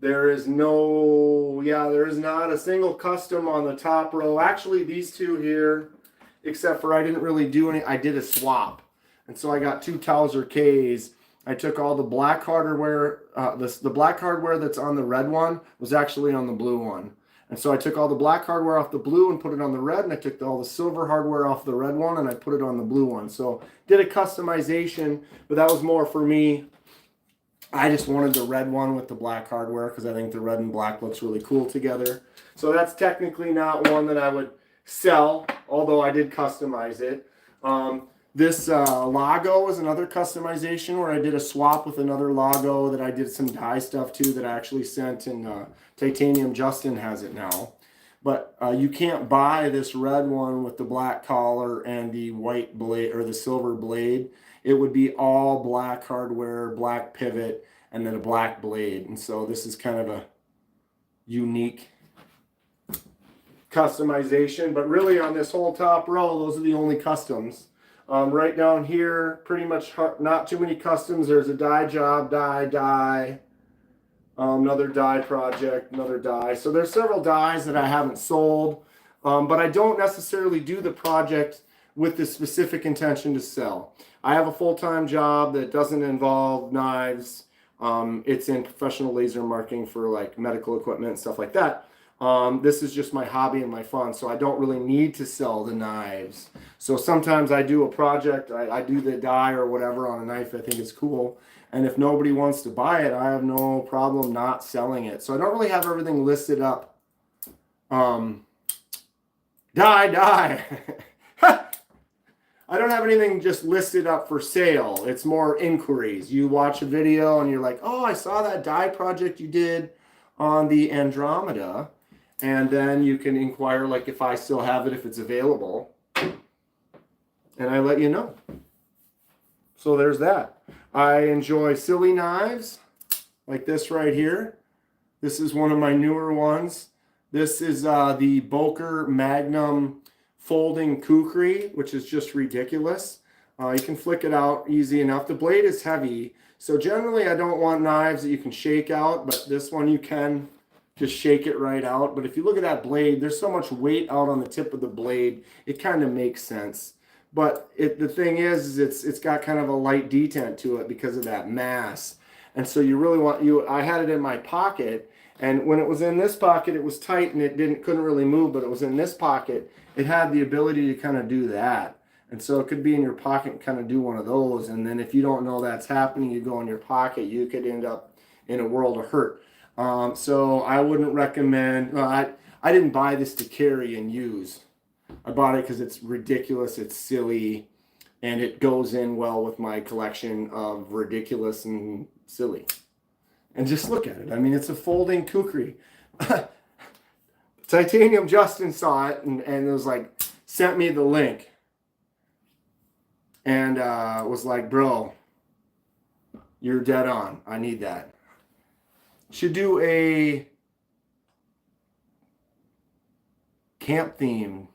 There is not a single custom on the top row. Actually, these two here, except for I didn't really do any, I did a swap. And so I got two Towser Ks. I took all the black hardware, the black hardware that's on the red one was actually on the blue one. And so I took all the black hardware off the blue and put it on the red, and I took all the silver hardware off the red one and I put it on the blue one. So did a customization, but that was more for me. I just wanted the red one with the black hardware because I think the red and black looks really cool together. So that's technically not one that I would sell, although I did customize it. This logo is another customization where I did a swap with another logo that I did some dye stuff to that I actually sent, and Titanium Justin has it now. But you can't buy this red one with the black collar and the white blade or the silver blade. It would be all black hardware, black pivot, and then a black blade. And so this is kind of a unique customization. But really on this whole top row, those are the only customs. Right down here, pretty much not too many customs. There's a die job, die, another die project, another die. So there's several dies that I haven't sold, but I don't necessarily do the project with the specific intention to sell. I have a full-time job that doesn't involve knives. It's in professional laser marking for like medical equipment and stuff like that. This is just my hobby and my fun, so I don't really need to sell the knives. So sometimes I do a project, I do the die or whatever on a knife I think it's cool, and if nobody wants to buy it, I have no problem not selling it. So I don't really have everything listed up. Die. I don't have anything just listed up for sale. It's more inquiries. You watch a video and you're like, oh, I saw that die project you did on the Andromeda. And then you can inquire, like, if I still have it, if it's available. And I let you know. So there's that. I enjoy silly knives, like this right here. This is one of my newer ones. This is the Boker Magnum folding kukri, which is just ridiculous. You can flick it out easy enough. The blade is heavy. So generally, I don't want knives that you can shake out, but this one you can just shake it right out. But if you look at that blade, there's so much weight out on the tip of the blade, it kind of makes sense. But the thing is it's got kind of a light detent to it because of that mass. And so you really I had it in my pocket, and when it was in this pocket, it was tight and it couldn't really move, but it was in this pocket, it had the ability to kind of do that. And so it could be in your pocket and kind of do one of those. And then if you don't know that's happening, you go in your pocket, you could end up in a world of hurt. So I wouldn't recommend, I didn't buy this to carry and use. I bought it because it's ridiculous, it's silly, and it goes in well with my collection of ridiculous and silly. And just look at it. I mean, it's a folding kukri. Titanium Justin saw it and it was like, sent me the link. And was like, bro, you're dead on. I need that. Should do a camp theme.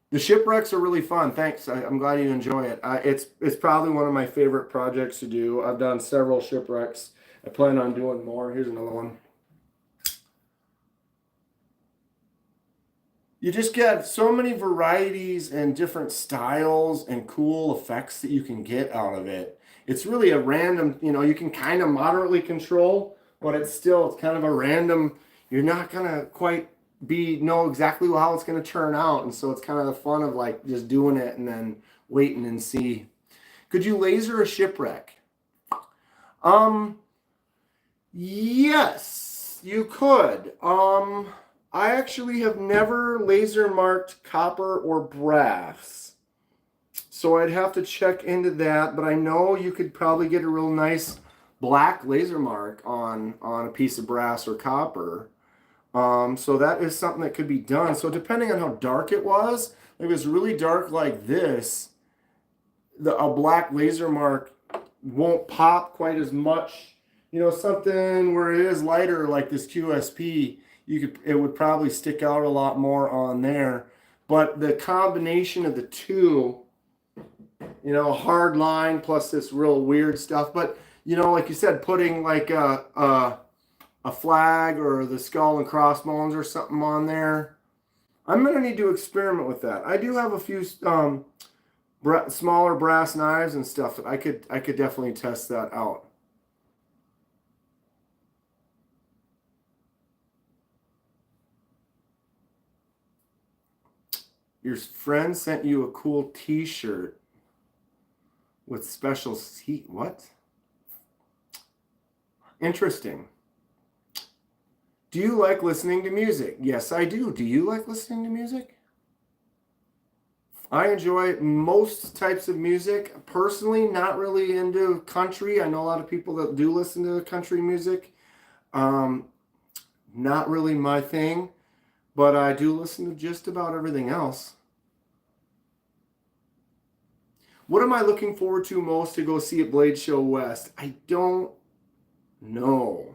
The shipwrecks are really fun. Thanks. I'm glad you enjoy it. It's probably one of my favorite projects to do. I've done several shipwrecks. I plan on doing more. Here's another one. You just get so many varieties and different styles and cool effects that you can get out of it. It's really a random, you can kind of moderately control, but it's kind of a random, you're not going to quite know exactly how it's going to turn out. And so it's kind of the fun of like just doing it and then waiting and see. Could you laser a shipwreck? Yes, you could. I actually have never laser marked copper or brass. So I'd have to check into that, but I know you could probably get a real nice black laser mark on a piece of brass or copper. So that is something that could be done. So depending on how dark it was, if it was really dark like this, a black laser mark won't pop quite as much. Something where it is lighter like this QSP, it would probably stick out a lot more on there. But the combination of the two you know, hard line plus this real weird stuff. But, you know, like you said, putting like a flag or the skull and crossbones or something on there. I'm going to need to experiment with that. I do have a few smaller brass knives and stuff that I could definitely test that out. Your friend sent you a cool t-shirt with special seat. What? Interesting. Do you like listening to music? Yes, I do. Do you like listening to music? I enjoy most types of music. Personally, not really into country. I know a lot of people that do listen to country music. Not really my thing, but I do listen to just about everything else. What am I looking forward to most to go see at Blade Show West? I don't know.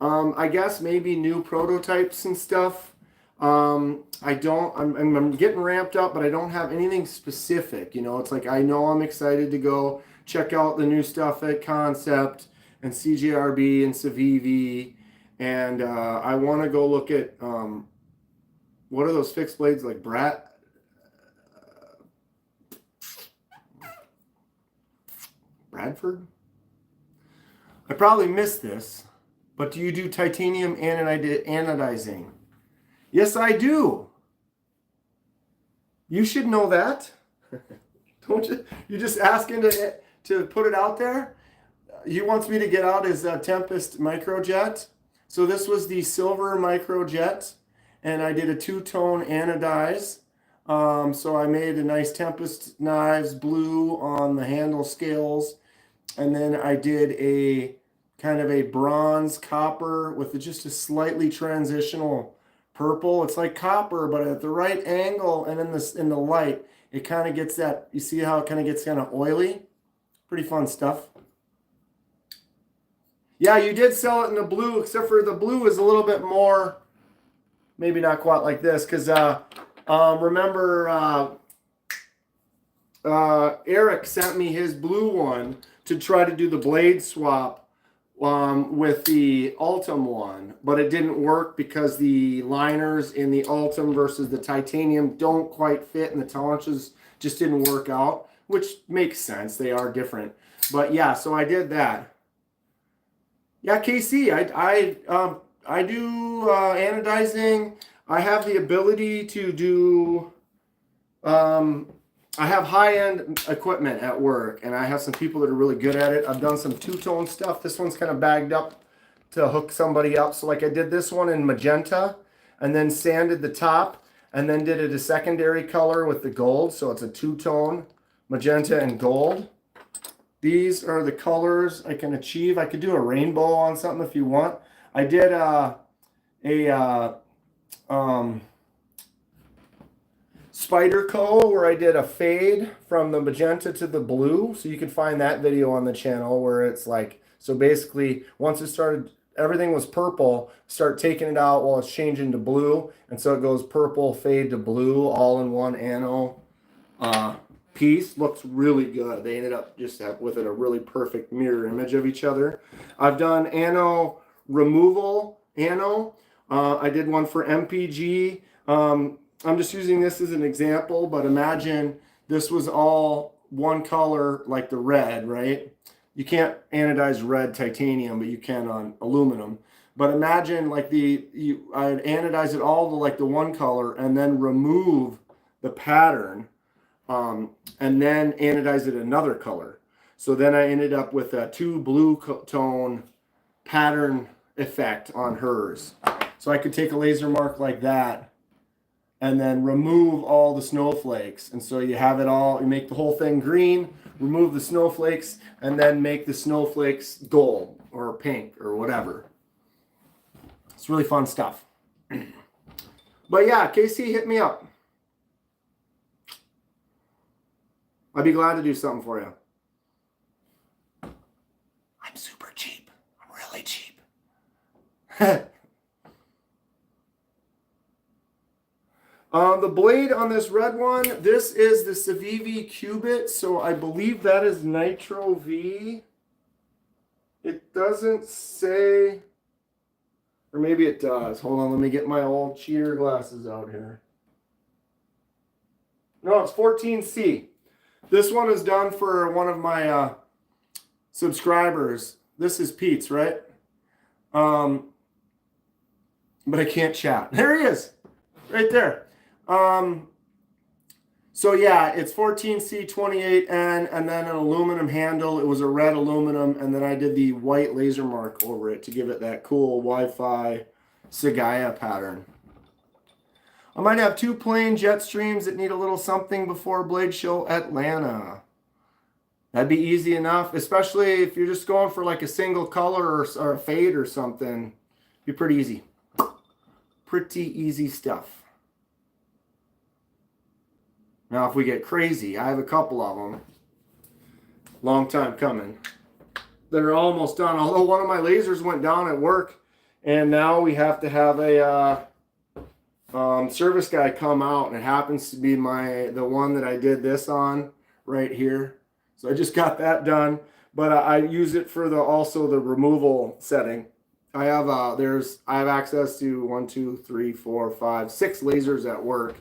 I guess maybe new prototypes and stuff. I'm getting ramped up, but I don't have anything specific. You know, it's like I know I'm excited to go check out the new stuff at Concept and CJRB and Civivi, and I want to go look at what are those fixed blades like Bradford? I probably missed this, but do you do titanium anodizing? Yes, I do. You should know that. Don't you? You're just asking to put it out there. He wants me to get out his Tempest microjet. So this was the silver microjet, and I did a two-tone anodize. So I made a nice Tempest knives, blue on the handle scales, and then I did a kind of a bronze copper with just a slightly transitional purple. It's like copper, but at the right angle and in the light, it kind of gets that. You see how it kind of gets kind of oily? Pretty fun stuff. Yeah, you did sell it in the blue, except for the blue is a little bit more, maybe not quite like this, because remember Eric sent me his blue one to try to do the blade swap with the Ultim one, but it didn't work because the liners in the Ultim versus the titanium don't quite fit, and the tolerances just didn't work out, which makes sense. They are different. But yeah, so I did that. Yeah, KC, I do anodizing. I have the ability to do. I have high-end equipment at work, and I have some people that are really good at it. I've done some two-tone stuff. This one's kind of bagged up to hook somebody up. So like I did this one in magenta, and then sanded the top, and then did it a secondary color with the gold. So it's a two-tone, magenta and gold. These are the colors I can achieve. I could do a rainbow on something if you want. I did Spyderco where I did a fade from the magenta to the blue. So you can find that video on the channel where it's like, so basically once it started, everything was purple, start taking it out while it's changing to blue. And so it goes purple, fade to blue, all in one ano piece. Looks really good. They ended up just with it a really perfect mirror image of each other. I've done ano removal, I did one for MPG. I'm just using this as an example, but imagine this was all one color like the red, right? You can't anodize red titanium, but you can on aluminum. But imagine like I'd anodize it all to like the one color and then remove the pattern and then anodize it another color. So then I ended up with a two blue tone pattern effect on hers. So I could take a laser mark like that and then remove all the snowflakes. And so you have it all, you make the whole thing green, remove the snowflakes, and then make the snowflakes gold or pink or whatever. It's really fun stuff. But yeah, Casey, hit me up. I'd be glad to do something for you. I'm super cheap. I'm really cheap. The blade on this red one, this is the Civivi Cubit, so I believe that is Nitro V. It doesn't say, or maybe it does. Hold on, let me get my old cheater glasses out here. No, it's 14C. This one is done for one of my subscribers. This is Pete's, right? But I can't chat. There he is, right there. So yeah, it's 14C28N and then an aluminum handle. It was a red aluminum, and then I did the white laser mark over it to give it that cool Wi-Fi Sagaya pattern. I might have 2 plain jet streams that need a little something before Blade Show Atlanta. That'd be easy enough, especially if you're just going for like a single color or a fade or something. Be pretty easy. Pretty easy stuff. Now, if we get crazy, I have a couple of them. Long time coming. They're almost done. Although one of my lasers went down at work, and now we have to have a service guy come out, and it happens to be the one that I did this on right here. So I just got that done, but I use it for also the removal setting. I have access to 1, 2, 3, 4, 5, 6 lasers at work.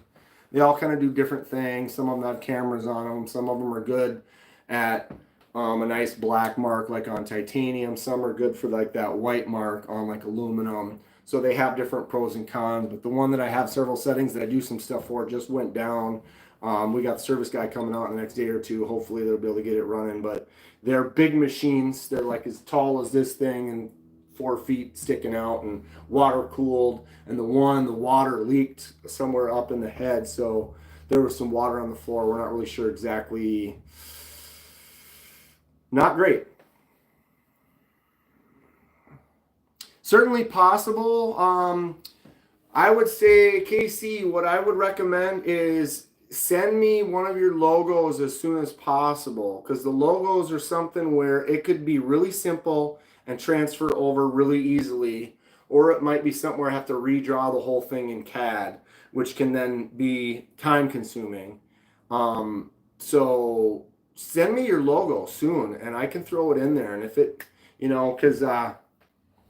They all kind of do different things. Some of them have cameras on them. Some of them are good at a nice black mark like on titanium. Some are good for like that white mark on like aluminum. So they have different pros and cons. But the one that I have several settings that I do some stuff for just went down. We got the service guy coming out in the next day or two. Hopefully they'll be able to get it running. But they're big machines. They're like as tall as this thing and 4 feet sticking out and water cooled. And the water leaked somewhere up in the head. So there was some water on the floor. We're not really sure exactly. Not great. Certainly possible. I would say, Casey, what I would recommend is send me one of your logos as soon as possible, because the logos are something where it could be really simple and transfer over really easily, or it might be something where I have to redraw the whole thing in CAD, which can then be time consuming. So send me your logo soon and I can throw it in there. And if it, because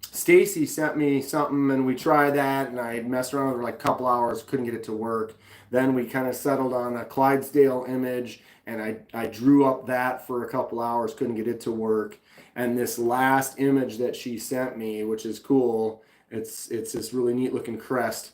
Stacy sent me something and we tried that and I messed around with it for like a couple hours, couldn't get it to work. Then we kind of settled on a Clydesdale image and I drew up that for a couple hours, couldn't get it to work. And this last image that she sent me, which is cool, it's this really neat looking crest.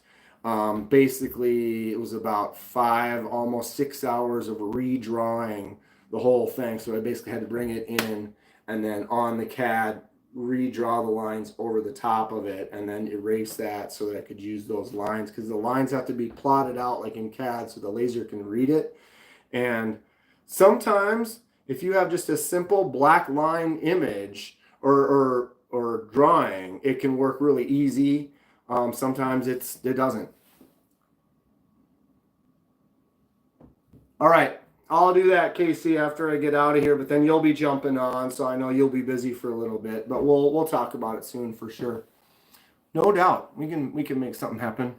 Basically, it was about 5, almost 6 hours of redrawing the whole thing. So I basically had to bring it in and then on the CAD, redraw the lines over the top of it and then erase that so that I could use those lines, because the lines have to be plotted out like in CAD so the laser can read it. And sometimes if you have just a simple black line image or drawing, it can work really easy. Sometimes it doesn't. All right, I'll do that, Casey, after I get out of here, but then you'll be jumping on, so I know you'll be busy for a little bit, but we'll talk about it soon for sure. No doubt, we can make something happen.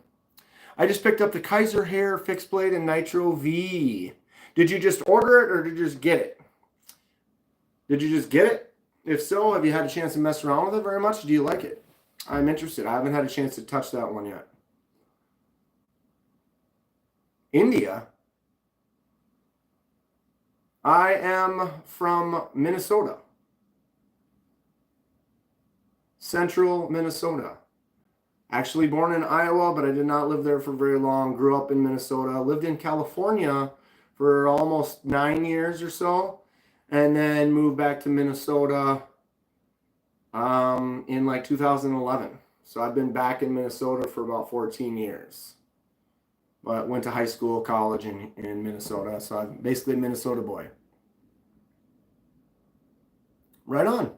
I just picked up the Kaiser Hair fixed blade and Nitro V. Did you just order it or did you just get it? Did you just get it? If so, have you had a chance to mess around with it very much? Do you like it? I'm interested. I haven't had a chance to touch that one yet. India? I am from Minnesota. Central Minnesota. Actually born in Iowa, but I did not live there for very long. Grew up in Minnesota. Lived in California for almost 9 years or so. And then moved back to Minnesota in like 2011. So I've been back in Minnesota for about 14 years. But went to high school, college in Minnesota. So I'm basically a Minnesota boy. Right on.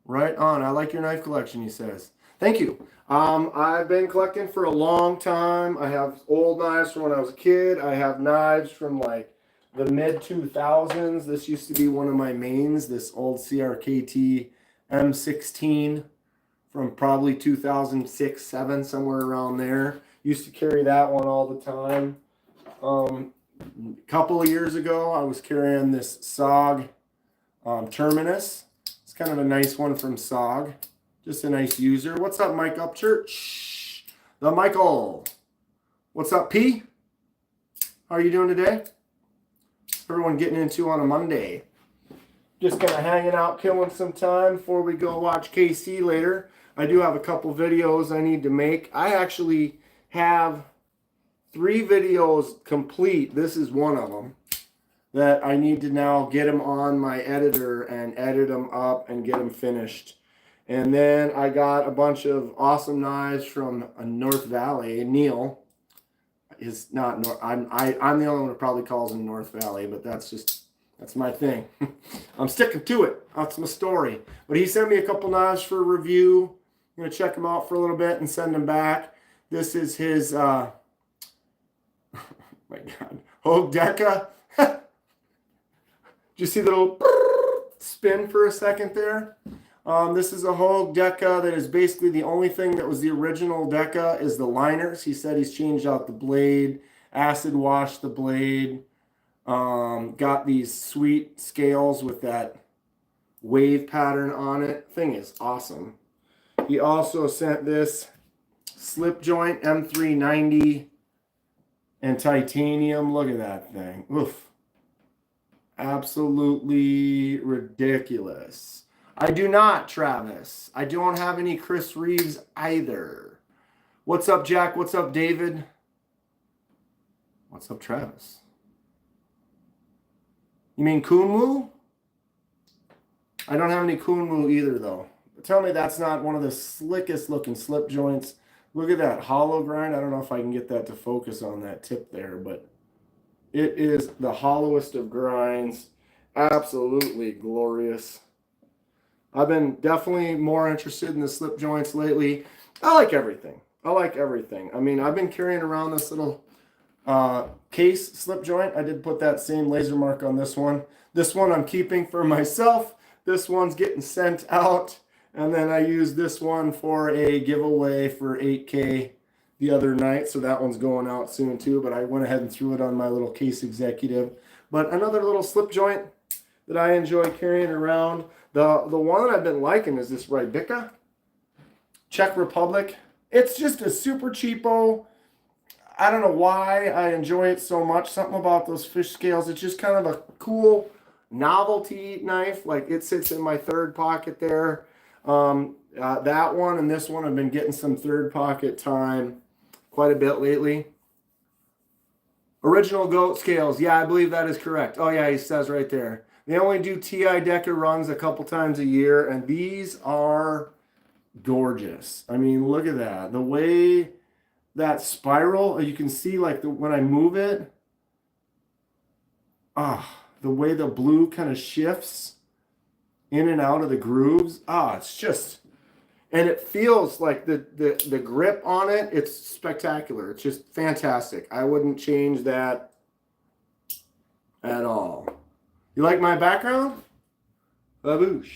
Right on. I like your knife collection, he says. Thank you. I've been collecting for a long time. I have old knives from when I was a kid. I have knives from like the mid-2000s. This used to be one of my mains, this old CRKT M16 from probably 2006, 7, somewhere around there. Used to carry that one all the time. A couple of years ago, I was carrying this SOG Terminus. It's kind of a nice one from SOG. Just a nice user. What's up, Mike Upchurch? The Michael. What's up, P? How are you doing today? Everyone getting into on a Monday. Just kind of hanging out, killing some time before we go watch KC later. I do have a couple videos I need to make. I actually have 3 videos complete. This is one of them that I need to now get them on my editor and edit them up and get them finished. And then I got a bunch of awesome knives from North Valley. Neil is not North. I'm the only one who probably calls him North Valley, but that's my thing. I'm sticking to it. That's my story. But he sent me a couple knives for review. I'm gonna check them out for a little bit and send them back. This is his. Oh my God, Hogue Deca. Did you see the little spin for a second there? This is a Hogue Deca that is basically the only thing that was the original Deca is the liners. He said he's changed out the blade, acid washed the blade, got these sweet scales with that wave pattern on it. Thing is awesome. He also sent this slip joint M390 and titanium. Look at that thing. Oof. Absolutely ridiculous. I do not, Travis. I don't have any Chris Reeves either. What's up, Jack? What's up, David? What's up, Travis? You mean Kunmu? I don't have any Kunmu either, though. Tell me that's not one of the slickest looking slip joints. Look at that hollow grind. I don't know if I can get that to focus on that tip there, but it is the hollowest of grinds. Absolutely glorious. I've been definitely more interested in the slip joints lately. I like everything. I like everything. I mean, I've been carrying around this little case slip joint. I did put that same laser mark on this one. This one I'm keeping for myself. This one's getting sent out. And then I used this one for a giveaway for 8K the other night. So that one's going out soon too. But I went ahead and threw it on my little case executive. But another little slip joint that I enjoy carrying around. The one that I've been liking is this Rybica, Czech Republic. It's just a super cheapo. I don't know why I enjoy it so much. Something about those fish scales. It's just kind of a cool novelty knife. Like it sits in my third pocket there. That one and this one have been getting some third pocket time quite a bit lately. Original goat scales. Yeah, I believe that is correct. Oh yeah, he says right there. They only do TI Deca runs a couple times a year, and these are gorgeous. I mean, look at that. The way that spiral, you can see like when I move it, the way the blue kind of shifts in and out of the grooves. It's just, and it feels like the grip on it, it's spectacular. It's just fantastic. I wouldn't change that at all. You like my background? Baboosh.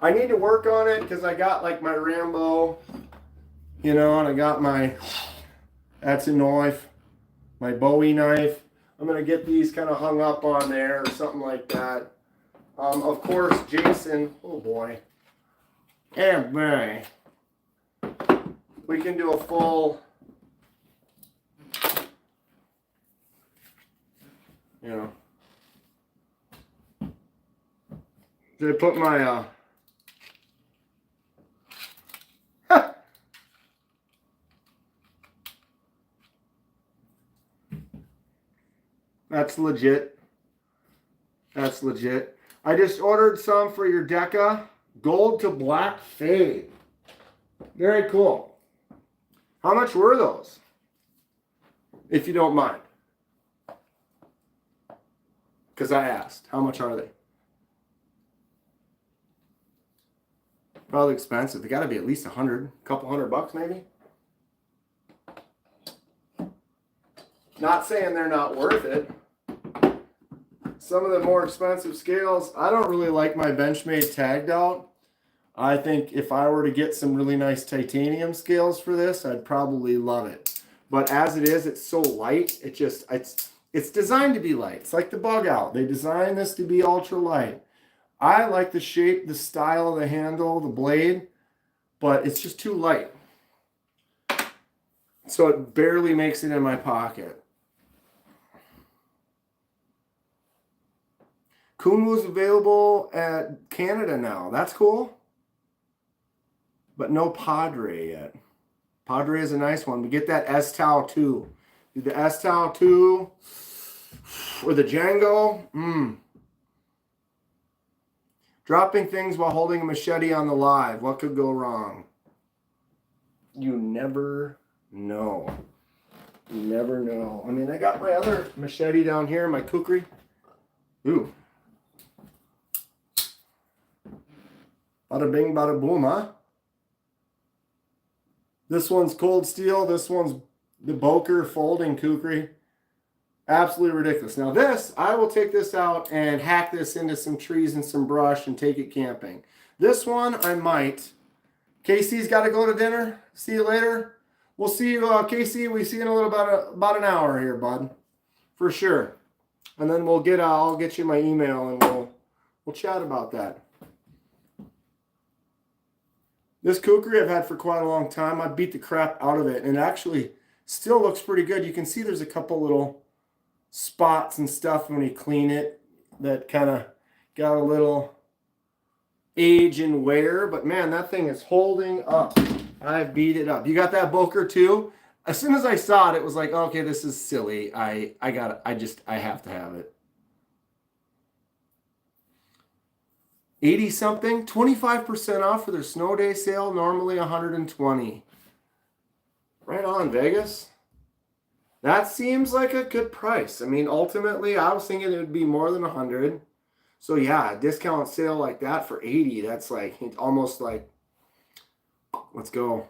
I need to work on it because I got like my Rambo, you know, and I got my, that's a knife, my Bowie knife. I'm going to get these kind of hung up on there or something like that. Of course, Jason, oh boy, and boy, we can do a full, you know, did I put my, that's legit. That's legit. I just ordered some for your Deca. Gold to black fade. Very cool. How much were those? If you don't mind. Because I asked. How much are they? Probably expensive. They got to be at least $100. A couple $100 maybe. Not saying they're not worth it. Some of the more expensive scales, I don't really like my Benchmade tagged out. I think if I were to get some really nice titanium scales for this, I'd probably love it. But as it is, it's so light. It's designed to be light. It's like the bug out. They designed this to be ultra light. I like the shape, the style of the handle, the blade, but it's just too light. So it barely makes it in my pocket. Kunwu's available at Canada now. That's cool. But no Padre yet. Padre is a nice one. We get that S-Tau 2. Do the S-Tau 2 or the Django. Dropping things while holding a machete on the live. What could go wrong? You never know. You never know. I mean, I got my other machete down here, my kukri. Ooh. Bada bing, bada boom, huh? This one's cold steel. This one's the Boker folding kukri. Absolutely ridiculous. Now this, I will take this out and hack this into some trees and some brush and take it camping. This one, I might. Casey's got to go to dinner. See you later. We'll see you, Casey. We see you in a little about an hour here, bud, for sure. And then we'll get. I'll get you my email and we'll chat about that. This kukri I've had for quite a long time. I beat the crap out of it, and it actually still looks pretty good. You can see there's a couple little spots and stuff when you clean it that kind of got a little age and wear, but man, that thing is holding up. I beat it up. You got that Boker too? As soon as I saw it, it was like, okay, this is silly. I have to have it. 80 something, 25% off for their snow day sale, normally 120. Right on, Vegas. That seems like a good price. I mean, ultimately, I was thinking it would be more than 100. So yeah, a discount sale like that for 80, that's like almost like, let's go.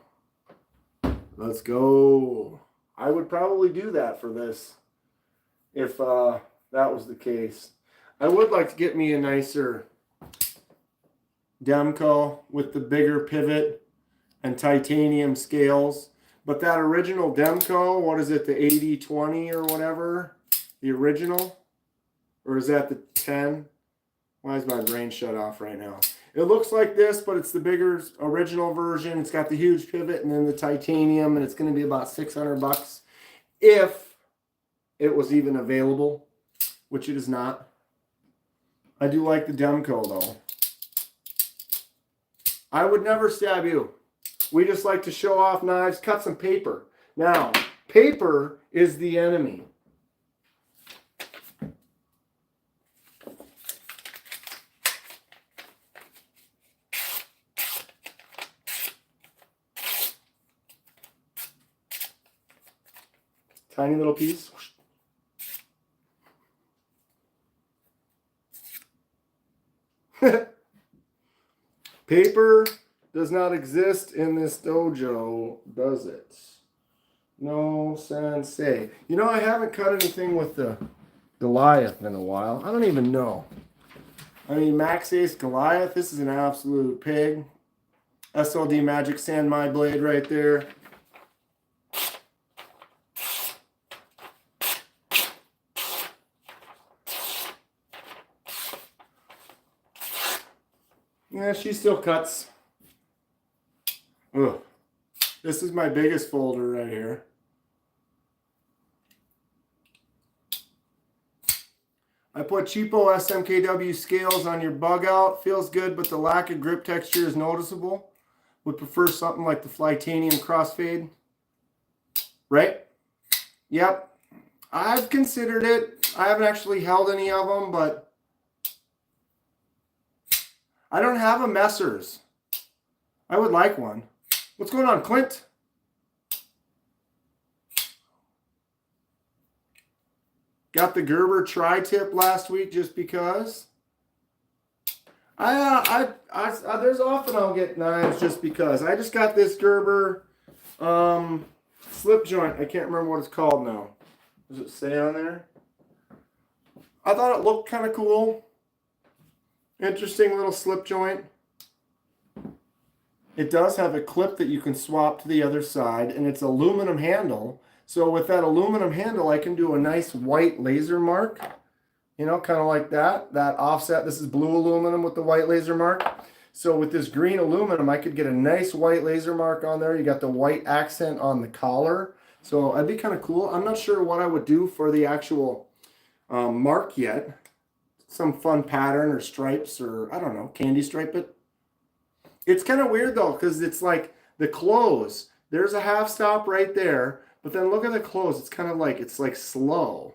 Let's go. I would probably do that for this if that was the case. I would like to get me a nicer Demco with the bigger pivot and titanium scales. But that original Demco, what is it, the 80-20 or whatever? The original? Or is that the 10? Why is my brain shut off right now? It looks like this, but it's the bigger original version. It's got the huge pivot and then the titanium, and it's going to be about $600 if it was even available, which it is not. I do like the Demco, though. I would never stab you. We just like to show off knives, cut some paper. Now, paper is the enemy. Tiny little piece. Paper does not exist in this dojo, does it? No sensei. You know, I haven't cut anything with the Goliath in a while. I don't even know. I mean, Max Ace Goliath, this is an absolute pig. SLD Magic Sand My Blade right there. Yeah, she still cuts. Ugh. This is my biggest folder right here. I put cheapo SMKW scales on your bug out. Feels good, but the lack of grip texture is noticeable. Would prefer something like the Flytanium Crossfade. Right? Yep. I've considered it. I haven't actually held any of them, but I don't have a Messers. I would like one. What's going on, Clint? Got the Gerber tri-tip last week just because. There's often I'll get knives just because. I just got this Gerber slip joint. I can't remember what it's called now. Does it say on there? I thought it looked kind of cool. Interesting little slip joint. It does have a clip that you can swap to the other side, and it's aluminum handle, So with that aluminum handle, I can do a nice white laser mark, you know, kind of like that offset. This is blue aluminum with the white laser mark. So with this green aluminum, I could get a nice white laser mark on there. You got the white accent on the collar. So that'd be kind of cool. I'm not sure what I would do for the actual mark yet. Some fun pattern or stripes or, I don't know, candy stripe it. It's kind of weird though, because it's like the close. There's a half stop right there. But then look at the close. It's kind of like, it's like slow.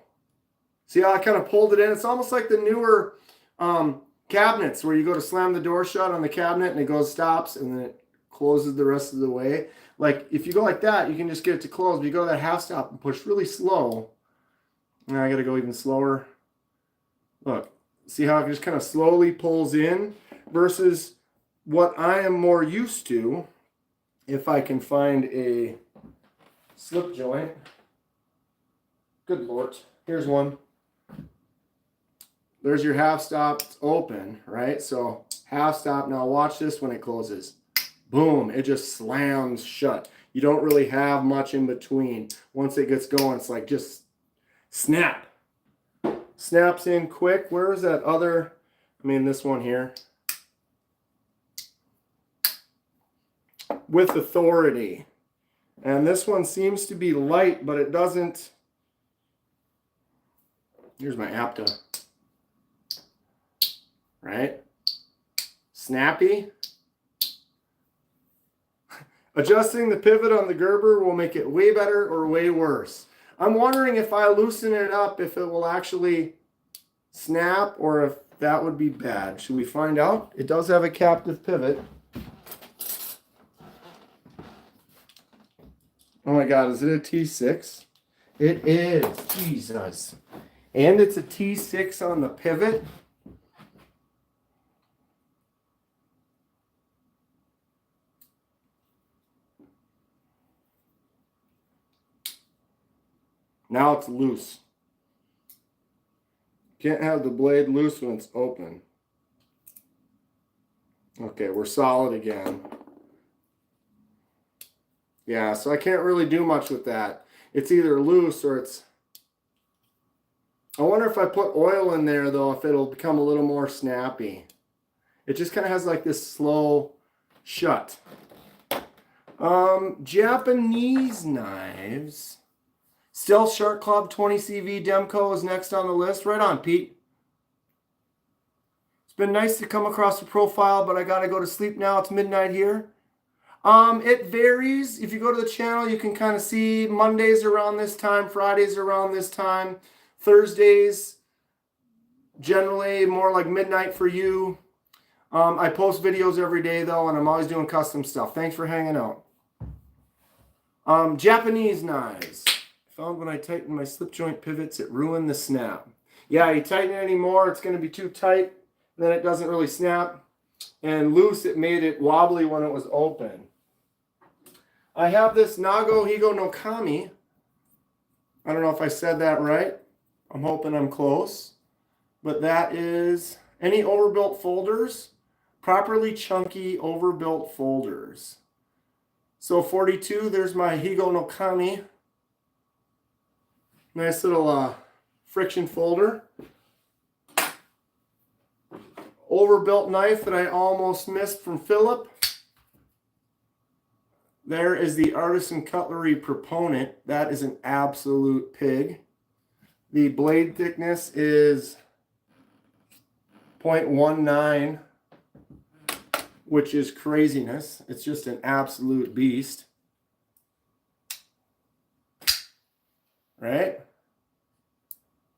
See how I kind of pulled it in? It's almost like the newer cabinets where you go to slam the door shut on the cabinet and it goes stops and then it closes the rest of the way. Like if you go like that, you can just get it to close. But you go to that half stop and push really slow. Now I got to go even slower. Look, see how it just kind of slowly pulls in versus what I am more used to. If I can find a slip joint. Good Lord. Here's one. There's your half stop. It's open, right? So half stop. Now watch this when it closes. Boom. It just slams shut. You don't really have much in between. Once it gets going, it's like just snap. Snaps in quick. Where is that other? I mean, this one here. With authority. And this one seems to be light, but it doesn't. Here's my Apta. Right? Snappy. Adjusting the pivot on the Gerber will make it way better or way worse. I'm wondering if I loosen it up, if it will actually snap or if that would be bad. Should we find out? It does have a captive pivot. Oh my God, is it a T6? It is. Jesus. And it's a T6 on the pivot. Now it's loose. Can't have the blade loose when it's open. Okay, we're solid again. Yeah, so I can't really do much with that. It's either loose or it's... I wonder if I put oil in there, though, if it'll become a little more snappy. It just kind of has like this slow shut. Japanese knives. Stealth Shark Club 20CV Demco is next on the list. Right on, Pete. It's been nice to come across the profile, but I got to go to sleep now. It's midnight here. It varies. If you go to the channel, you can kind of see Mondays around this time, Fridays around this time, Thursdays, generally more like midnight for you. I post videos every day, though, and I'm always doing custom stuff. Thanks for hanging out. Japanese knives. Found when I tightened my slip joint pivots, it ruined the snap. Yeah, you tighten it anymore, it's going to be too tight. Then it doesn't really snap. And loose, it made it wobbly when it was open. I have this Nago Higo no Kami. I don't know if I said that right. I'm hoping I'm close. But that is any overbuilt folders, properly chunky overbuilt folders. So 42, there's my Higo no Kami. Nice little friction folder. Overbuilt knife that I almost missed from Philip. There is the Artisan Cutlery Proponent. That is an absolute pig. The blade thickness is 0.19, which is craziness. It's just an absolute beast. Right?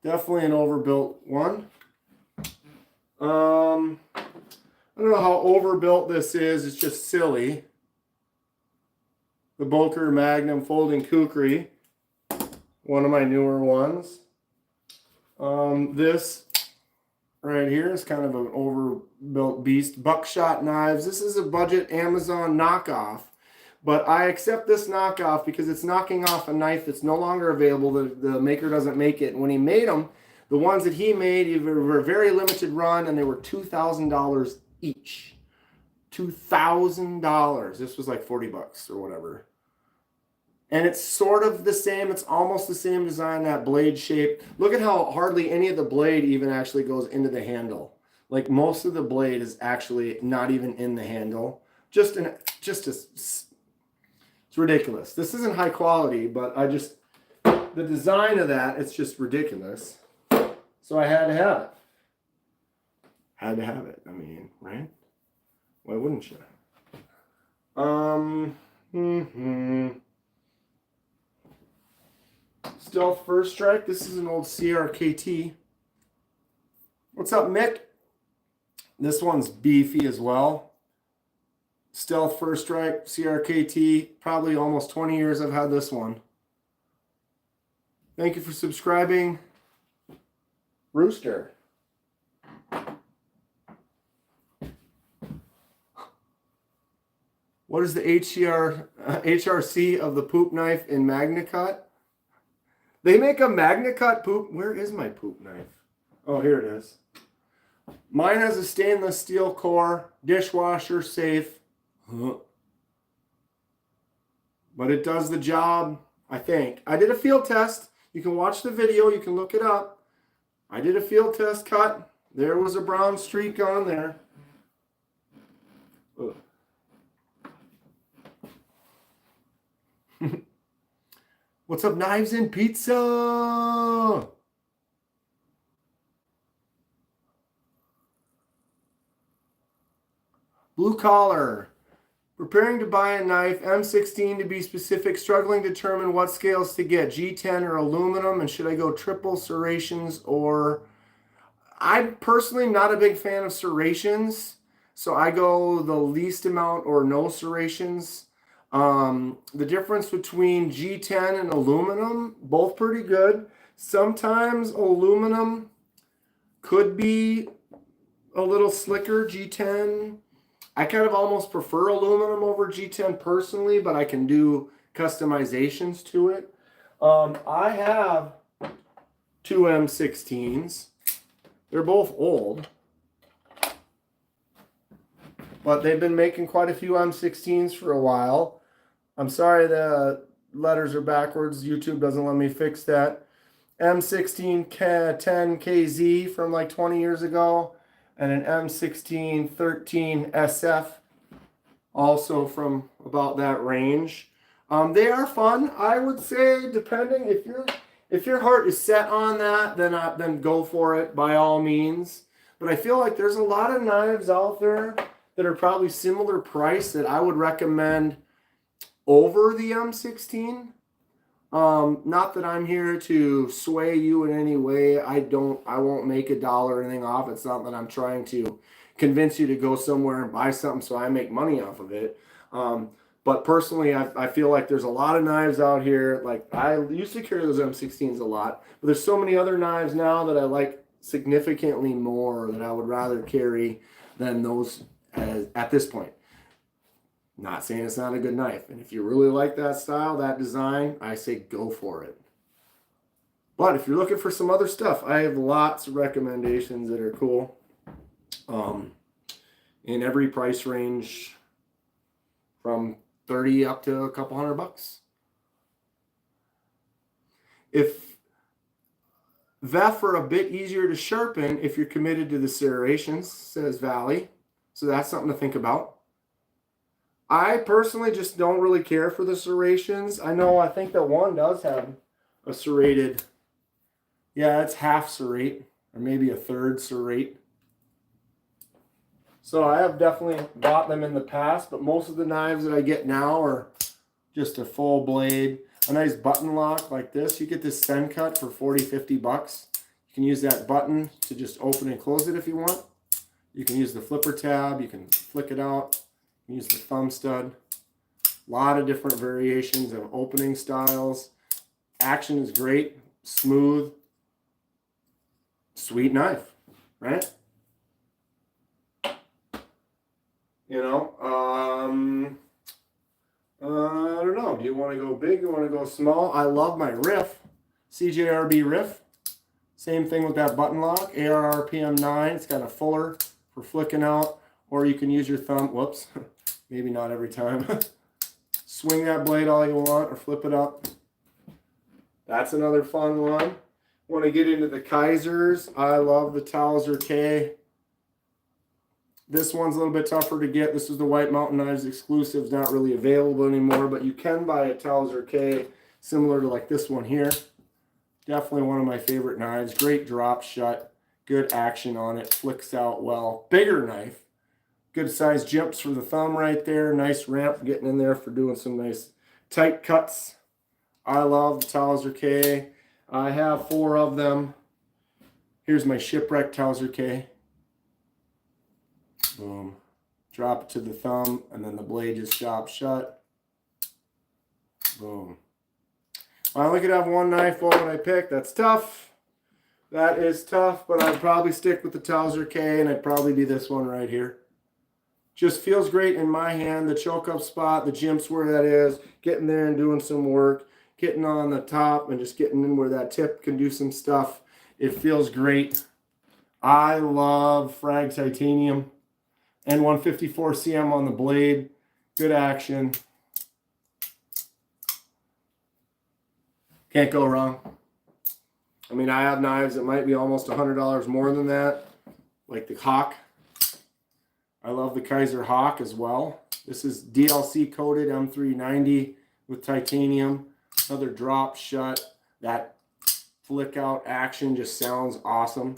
Definitely an overbuilt one. I don't know how overbuilt this is. It's just silly. The Boker Magnum Folding Kukri, one of my newer ones. This right here is kind of an overbuilt beast. Buckshot knives. This is a budget Amazon knockoff, but I accept this knockoff because it's knocking off a knife that's no longer available. The maker doesn't make it. And when he made them, the ones that he made were a very limited run, and they were $2,000 each. $2,000. This was like 40 bucks or whatever. And it's sort of the same. It's almost the same design, that blade shape. Look at how hardly any of the blade even actually goes into the handle. Like most of the blade is actually not even in the handle. It's ridiculous. This isn't high quality, but the design of that, it's just ridiculous. So I had to have it. Had to have it. I mean, right? Why wouldn't you? Stealth First Strike. This is an old CRKT. What's up, Mick? This one's beefy as well. Stealth First Strike, CRKT. Probably almost 20 years I've had this one. Thank you for subscribing, Rooster. What is the HRC of the poop knife in MagnaCut? They make a MagnaCut poop. Where is my poop knife? Oh, here it is. Mine has a stainless steel core, dishwasher safe. But it does the job, I think. I did a field test. You can watch the video. You can look it up. I did a field test cut. There was a brown streak on there. What's up, Knives and Pizza? Blue collar. Preparing to buy a knife, M16 to be specific, struggling to determine what scales to get, G10 or aluminum, and should I go triple serrations or... I'm personally not a big fan of serrations, so I go the least amount or no serrations. The difference between G10 and aluminum, both pretty good. Sometimes aluminum could be a little slicker, G10. I kind of almost prefer aluminum over G10 personally, but I can do customizations to it. I have two M16s. They're both old, but they've been making quite a few M16s for a while. I'm sorry the letters are backwards. YouTube doesn't let me fix that. M16 10KZ from like 20 years ago. And an M16 13 SF, also from about that range. They are fun, I would say. Depending if your heart is set on that, then go for it by all means. But I feel like there's a lot of knives out there that are probably similar price that I would recommend over the M16. Not that I'm here to sway you in any way. I won't make $1 or anything off. It's not that I'm trying to convince you to go somewhere and buy something so I make money off of it. But personally, I feel like there's a lot of knives out here. Like I used to carry those M16s a lot, but there's so many other knives now that I like significantly more that I would rather carry than those at this point. Not saying it's not a good knife. And if you really like that style, that design, I say go for it. But if you're looking for some other stuff, I have lots of recommendations that are cool. In every price range from 30 up to a couple $100. If VEF are a bit easier to sharpen if you're committed to the serrations, says Valley. So that's something to think about. I personally just don't really care for the serrations. I think that one does have a serrated, yeah, it's half serrate, or maybe a third serrate. So I have definitely bought them in the past, but most of the knives that I get now are just a full blade. A nice button lock like this. You get this Sen cut for $40-50. You can use that button to just open and close it if you want. You can use the flipper tab. You can flick it out. Use the thumb stud. A lot of different variations of opening styles. Action is great, smooth, sweet knife, right? You know, I don't know. Do you want to go big? You want to go small? I love my Riff, CJRB Riff. Same thing with that button lock, ARR PM9. It's got a fuller for flicking out, or you can use your thumb. Whoops. Maybe not every time. Swing that blade all you want or flip it up. That's another fun one. Want to get into the Kaisers? I love the Towser K. This one's a little bit tougher to get. This is the White Mountain Knives exclusive. It's not really available anymore, but you can buy a Towser K similar to like this one here. Definitely one of my favorite knives. Great drop shut. Good action on it. Flicks out well. Bigger knife. Good size jumps for the thumb right there. Nice ramp getting in there for doing some nice tight cuts. I love the Towser K. I have 4 of them. Here's my shipwreck Towser K. Boom. Drop it to the thumb, and then the blade just chops shut. Boom. I only could have one knife. What would I pick? That's tough. That is tough, but I'd probably stick with the Towser K, and I'd probably be this one right here. Just feels great in my hand. The choke up spot, the jimps where that is, getting there and doing some work, getting on the top and just getting in where that tip can do some stuff. It feels great. I love Frag Titanium. And 154 cm on the blade. Good action. Can't go wrong. I mean, I have knives that might be almost $100 more than that. Like the Hawk. I love the Kaiser Hawk as well. This is DLC coated M390 with titanium. Another drop shut. That flick out action just sounds awesome.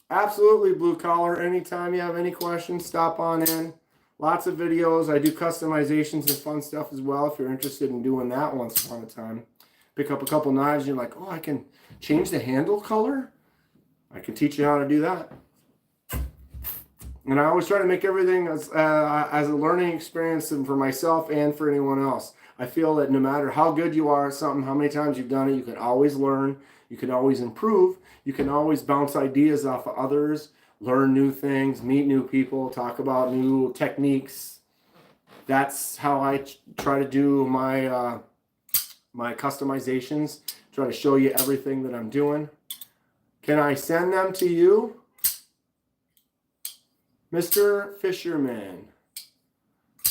Absolutely, blue collar. Anytime you have any questions, stop on in. Lots of videos. I do customizations and fun stuff as well if you're interested in doing that once upon a time. Pick up a couple knives and you're like, oh, I can change the handle color? I can teach you how to do that. And I always try to make everything as a learning experience for myself and for anyone else. I feel that no matter how good you are at something, how many times you've done it, you can always learn. You can always improve. You can always bounce ideas off of others, learn new things, meet new people, talk about new techniques. That's how I try to do my my customizations. Try to show you everything that I'm doing. Can I send them to you? Mr. Fisherman.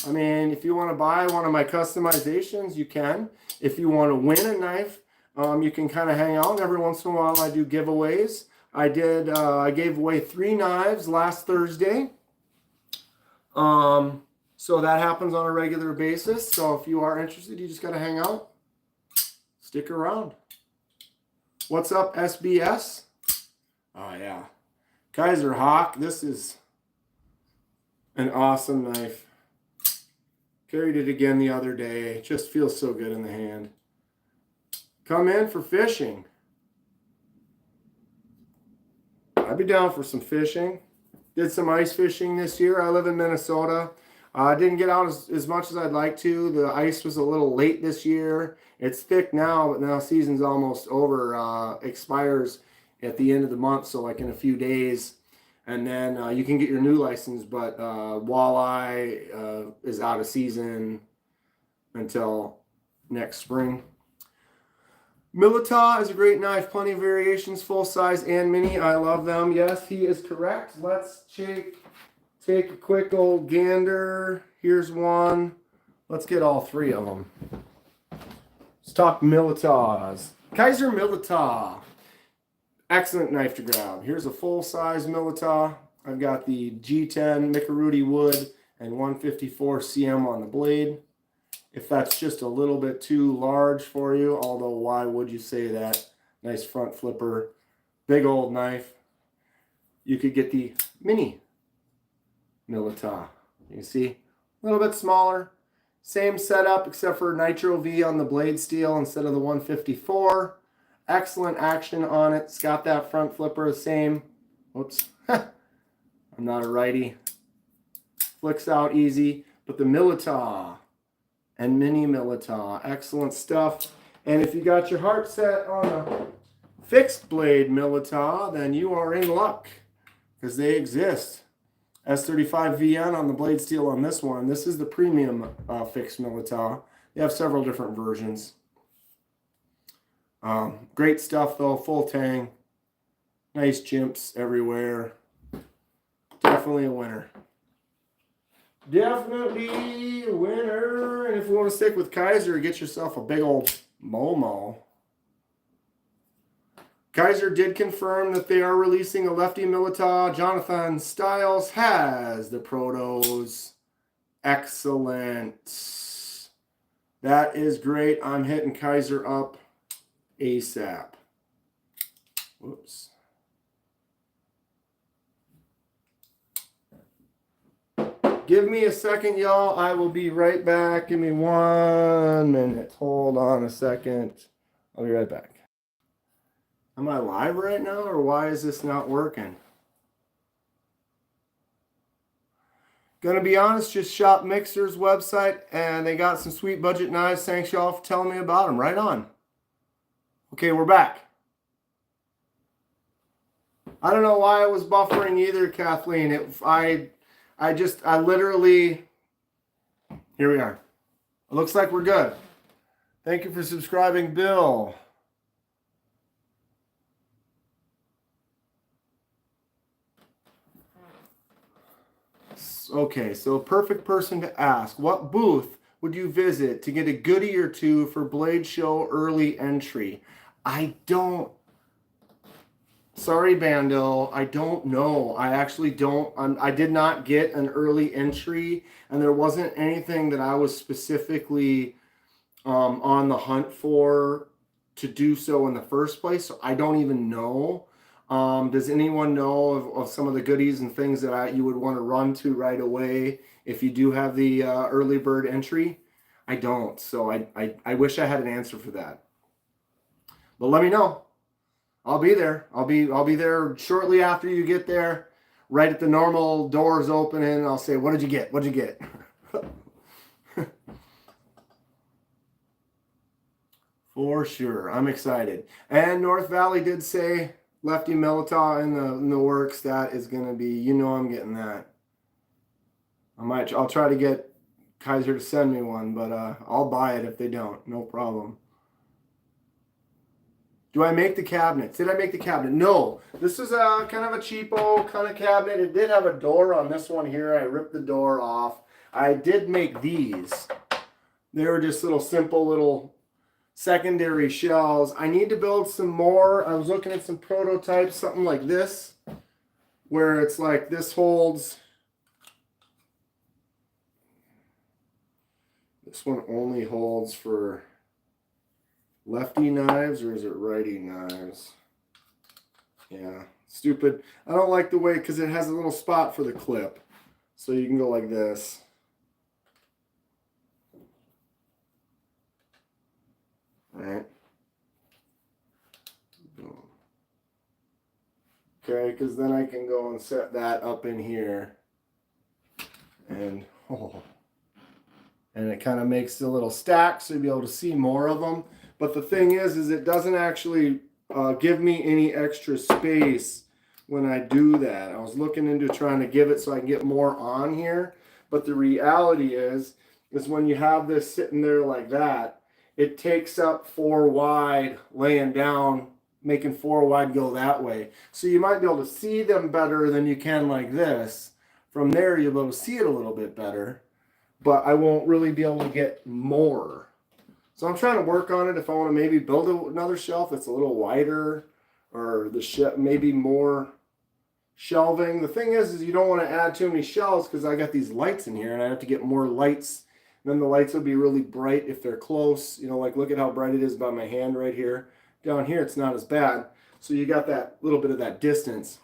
I mean, if you want to buy one of my customizations, you can. If you want to win a knife, you can kind of hang out. Every once in a while, I do giveaways. I gave away 3 knives last Thursday. So that happens on a regular basis. So if you are interested, you just got to hang out. Stick around. What's up, SBS? Oh, yeah. Kaiser Hawk. This is an awesome knife. Carried it again the other day. It just feels so good in the hand. Come in for fishing. I'd be down for some fishing. Did some ice fishing this year. I live in Minnesota. I didn't get out as much as I'd like to. The ice was a little late this year. It's thick now, but now season's almost over. Expires at the end of the month, so like in a few days. And then you can get your new license, but walleye is out of season until next spring. Milita is a great knife. Plenty of variations, full size and mini. I love them. Yes, he is correct. Let's take a quick old gander. Here's one. Let's get all 3 of them. Let's talk Militas. Kaiser Milita. Excellent knife to grab. Here's a full-size Milita. I've got the G10 Mikarudi wood and 154 cm on the blade. If that's just a little bit too large for you, although why would you say that? Nice front flipper, big old knife. You could get the mini Milita. You can see, a little bit smaller. Same setup except for Nitro V on the blade steel instead of the 154. Excellent action on it. It's got that front flipper, the same. Whoops. I'm not a righty. Flicks out easy. But the Milita and mini Milita, excellent stuff. And if you got your heart set on a fixed blade Milita, then you are in luck because they exist. S35VN on the blade steel on this one. This is the premium fixed Milita. They have several different versions. Great stuff though, full tang. Nice jimps everywhere. Definitely a winner. Definitely a winner. if you want to stick with Kaiser, get yourself a big old Momo. Kaiser did confirm that they are releasing a lefty Milita. Jonathan Styles has the Protos. Excellent. That is great. I'm hitting Kaiser up ASAP. Whoops. Give me a second, y'all. I will be right back. Give me 1 minute. Hold on a second. I'll be right back. Am I live right now, or why is this not working? Gonna be honest, just shop Mixer's website, and they got some sweet budget knives. Thanks, y'all, for telling me about them. Right on. Okay, we're back. I don't know why I was buffering either, Kathleen. I literally, here we are. It looks like we're good. Thank you for subscribing, Bill. Okay, so perfect person to ask. What booth would you visit to get a goodie or two for Blade Show early entry? I don't. Sorry, Bando. I don't know. I actually don't. I did not get an early entry, and there wasn't anything that I was specifically on the hunt for to do so in the first place. So I don't even know. Does anyone know of some of the goodies and things that you would want to run to right away if you do have the early bird entry? I don't. So I wish I had an answer for that. But let me know. I'll be there. I'll be there shortly after you get there, right at the normal doors opening, and I'll say, "What did you get? What did you get?" For sure. I'm excited. And North Valley did say Lefty Milita in the works. That is going to be, I'm getting that. I'll try to get Kaiser to send me one, but I'll buy it if they don't. No problem. Do I make the cabinets? Did I make the cabinet? No. This is a kind of a cheapo kind of cabinet. It did have a door on this one here. I ripped the door off. I did make these. They were just little simple little secondary shelves. I need to build some more. I was looking at some prototypes, something like this, where it's like this holds. This one only holds for lefty knives, or is it righty knives? Yeah, stupid. I don't like the way, because it has a little spot for the clip. So you can go like this. Right. Okay, because then I can go and set that up in here. And it kind of makes a little stack, so you'll be able to see more of them. But the thing is it doesn't actually give me any extra space when I do that. I was looking into trying to give it so I can get more on here. But the reality is when you have this sitting there like that, it takes up 4 wide laying down, making 4 wide go that way. So you might be able to see them better than you can like this. From there, you'll be able to see it a little bit better. But I won't really be able to get more. So I'm trying to work on it if I want to maybe build another shelf that's a little wider, or maybe more shelving. The thing is you don't want to add too many shelves, because I got these lights in here and I have to get more lights. And then the lights will be really bright if they're close. Like look at how bright it is by my hand right here. Down here it's not as bad. So you got that little bit of that distance.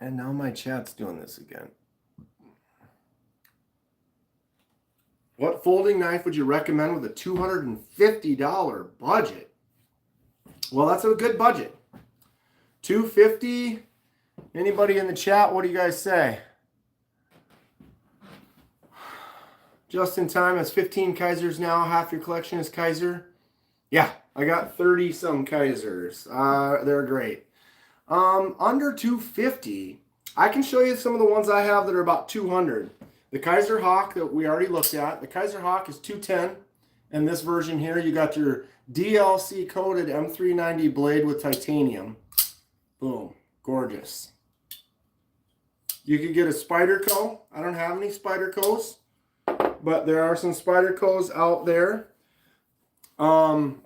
And now my chat's doing this again. What folding knife would you recommend with a $250 budget? Well, that's a good budget. $250. Anybody in the chat, what do you guys say? Just in time, it's 15 Kaisers now. Half your collection is Kaiser. Yeah, I got 30 some Kaisers. They're great. Under 250, I can show you some of the ones I have that are about 200. The Kaiser Hawk that we already looked at. The Kaiser Hawk is 210. And this version here, you got your DLC coated M390 blade with titanium. Boom. Gorgeous. You could get a Spyderco. I don't have any Spydercos, but there are some Spydercos out there. Devo.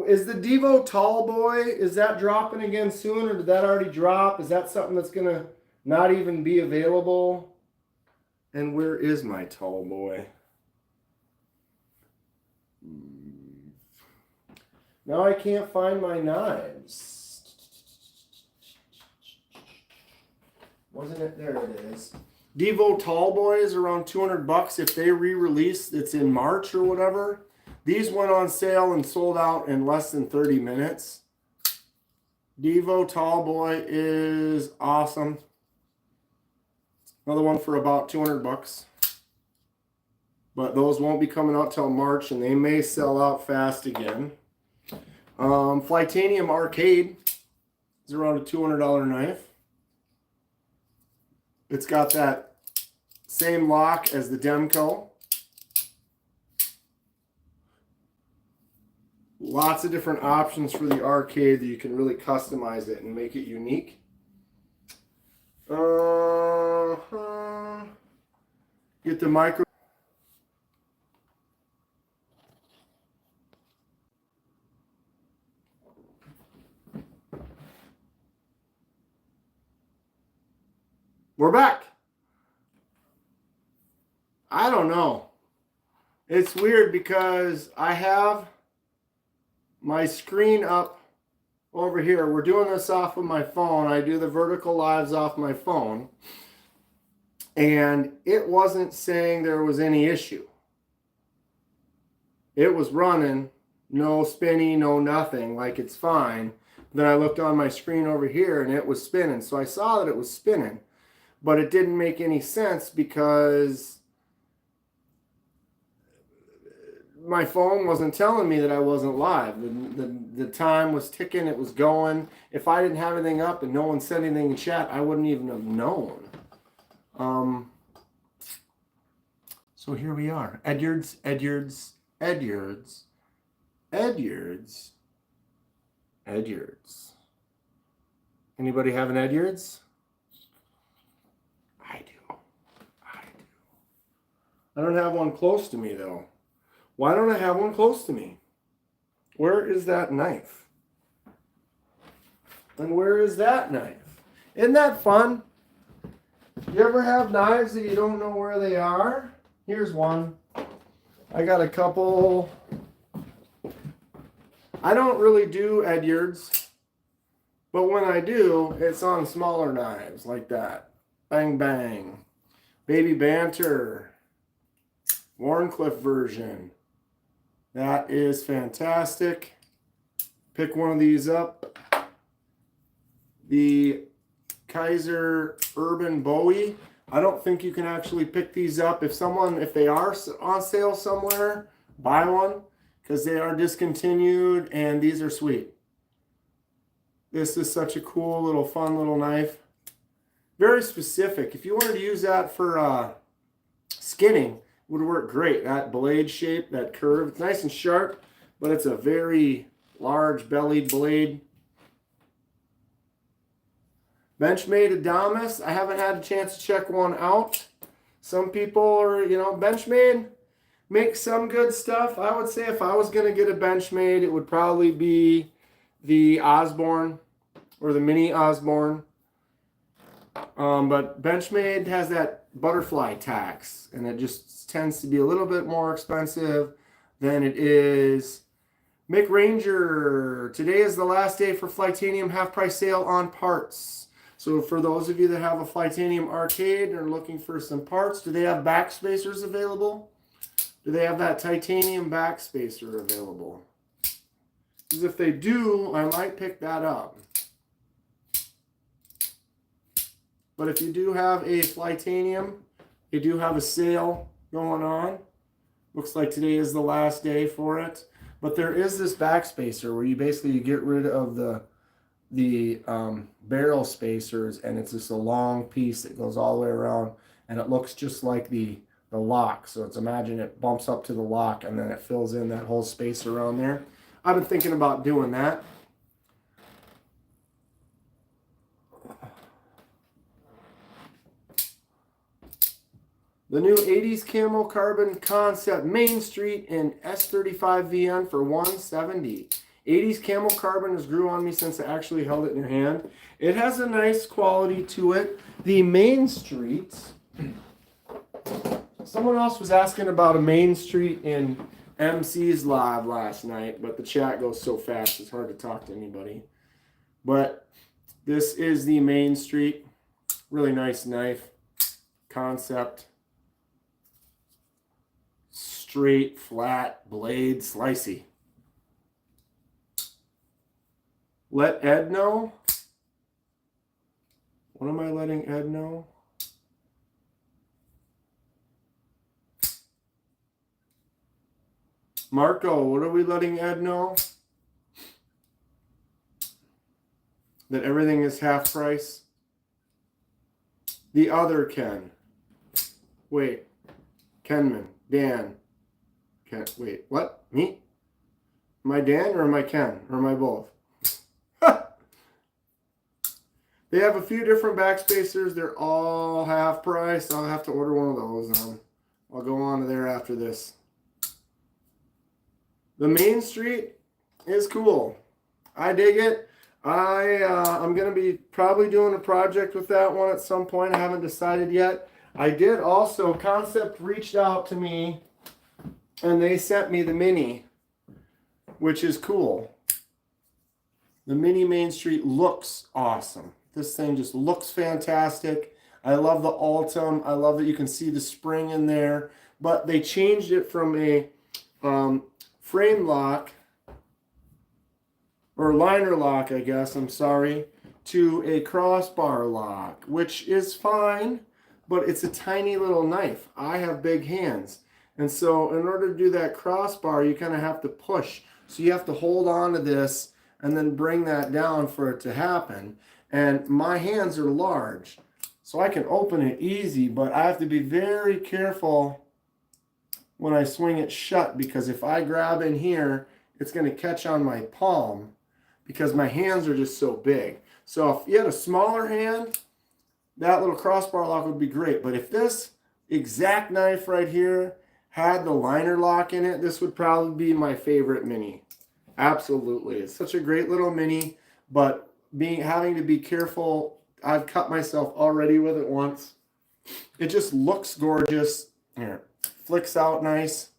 Is the Devo Tall Boy, is that dropping again soon, or did that already drop? Is that something that's going to not even be available? And where is my Tall Boy? Now I can't find my knives. Wasn't it? There it is. Devo Tall Boy is around $200 if they re-release. It's in March or whatever. These went on sale and sold out in less than 30 minutes. Devo Tall Boy is awesome. Another one for about $200. But those won't be coming out till March, and they may sell out fast again. Flytanium Arcade is around a $200 knife. It's got that same lock as the Demco. Lots of different options for the arcade that you can really customize it and make it unique. Get the micro. We're back. I don't know. It's weird because I have my screen up over here. We're doing this off of my phone. I do the vertical lives off my phone. And it wasn't saying there was any issue. It was running, no spinning, no nothing, like it's fine. Then I looked on my screen over here and it was spinning. So I saw that it was spinning, but it didn't make any sense because my phone wasn't telling me that I wasn't live. The time was ticking, it was going. If I didn't have anything up and no one said anything in chat, I wouldn't even have known. So here we are. Edyards. Anybody have an Edyards? I do. I don't have one close to me though. Why don't I have one close to me? Where is that knife? And where is that knife? Isn't that fun? You ever have knives that you don't know where they are? Here's one. I got a couple. I don't really do Edyards, but when I do, it's on smaller knives like that. Bang, bang. Baby Banter. Warncliffe version. That is fantastic. Pick one of these up. The Kaiser Urban Bowie. I don't think you can actually pick these up. If they are on sale somewhere, buy one because they are discontinued and these are sweet. This is such a cool little fun little knife. Very specific. If you wanted to use that for skinning, would work great. That blade shape, that curve, it's nice and sharp, but it's a very large bellied blade. Benchmade Adamas, I haven't had a chance to check one out. Some people are, Benchmade make some good stuff. I would say if I was going to get a Benchmade, it would probably be the Osborne or the Mini Osborne. But Benchmade has that butterfly tax, and it just tends to be a little bit more expensive than it is. Mick Ranger, today is the last day for Flytanium half-price sale on parts. So for those of you that have a Flytanium arcade and are looking for some parts, do they have backspacers available? Do they have that titanium backspacer available? Because if they do, I might pick that up. But if you do have a Flytanium, they do have a sale going on. Looks like today is the last day for it. But there is this backspacer where you basically get rid of the barrel spacers, and it's just a long piece that goes all the way around, and it looks just like the lock. So it's, imagine it bumps up to the lock and then it fills in that whole space around there. I've been thinking about doing that. The new 80s camo carbon concept Main Street in S35VN for $170. 80s camo carbon has grew on me since I actually held it in your hand. It has a nice quality to it. The Main Street. Someone else was asking about a Main Street in MC's live last night, but the chat goes so fast it's hard to talk to anybody. But this is the Main Street. Really nice knife concept. Straight, flat, blade, slicey. Let Ed know. What am I letting Ed know? Marco, what are we letting Ed know? That everything is half price? The other Ken. Wait. Kenman. Dan. Ken. Wait, what? Me? Am I Dan or am I Ken? Or am I both? They have a few different backspacers. They're all half price. I'll have to order one of those. I'll go on to there after this. The Main Street is cool. I dig it. I'm going to be probably doing a project with that one at some point. I haven't decided yet. I did also, Concept reached out to me and they sent me the Mini, which is cool. The Mini Main Street looks awesome. This thing just looks fantastic. I love the Ultim. I love that you can see the spring in there. But they changed it from a frame lock, or liner lock, I guess, I'm sorry, to a crossbar lock, which is fine, but it's a tiny little knife. I have big hands. And so in order to do that crossbar, you kind of have to push. So you have to hold on to this and then bring that down for it to happen. And my hands are large, so I can open it easy, but I have to be very careful when I swing it shut, because if I grab in here, it's going to catch on my palm because my hands are just so big. So if you had a smaller hand, that little crossbar lock would be great. But if this exact knife right here had the liner lock in it, this would probably be my favorite Mini. Absolutely. It's such a great little Mini, but having to be careful. I've cut myself already with it once. It just looks gorgeous. Here, flicks out nice.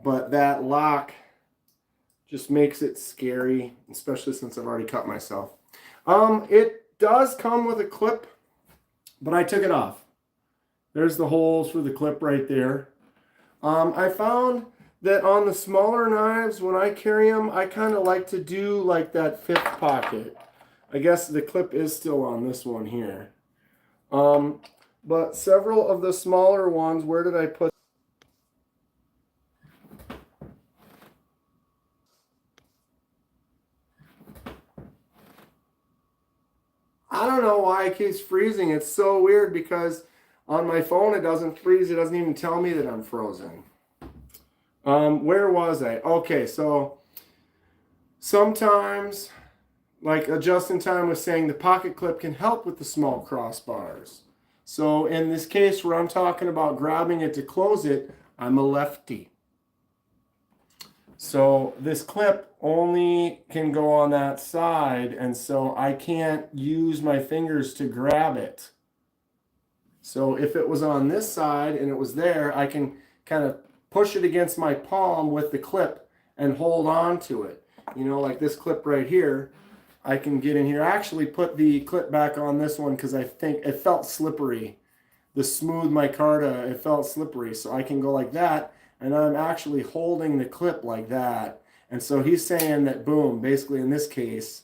But that lock just makes it scary, especially since I've already cut myself. It does come with a clip, but I took it off. There's the holes for the clip right there. I found that on the smaller knives, when I carry them, I kind of like to do like that fifth pocket. I guess the clip is still on this one here. But several of the smaller ones, where did I put? I don't know why it keeps freezing. It's so weird because on my phone it doesn't freeze. It doesn't even tell me that I'm frozen. Where was I? Okay, so sometimes, like Justin Time was saying, the pocket clip can help with the small crossbars. So in this case where I'm talking about grabbing it to close it, I'm a lefty. So this clip only can go on that side, and so I can't use my fingers to grab it. So if it was on this side and it was there, I can kind of push it against my palm with the clip and hold on to it. You know, like this clip right here, I can get in here. I actually put the clip back on this one because I think it felt slippery. The smooth micarta, it felt slippery. So I can go like that, and I'm actually holding the clip like that. And so he's saying that, boom, basically in this case,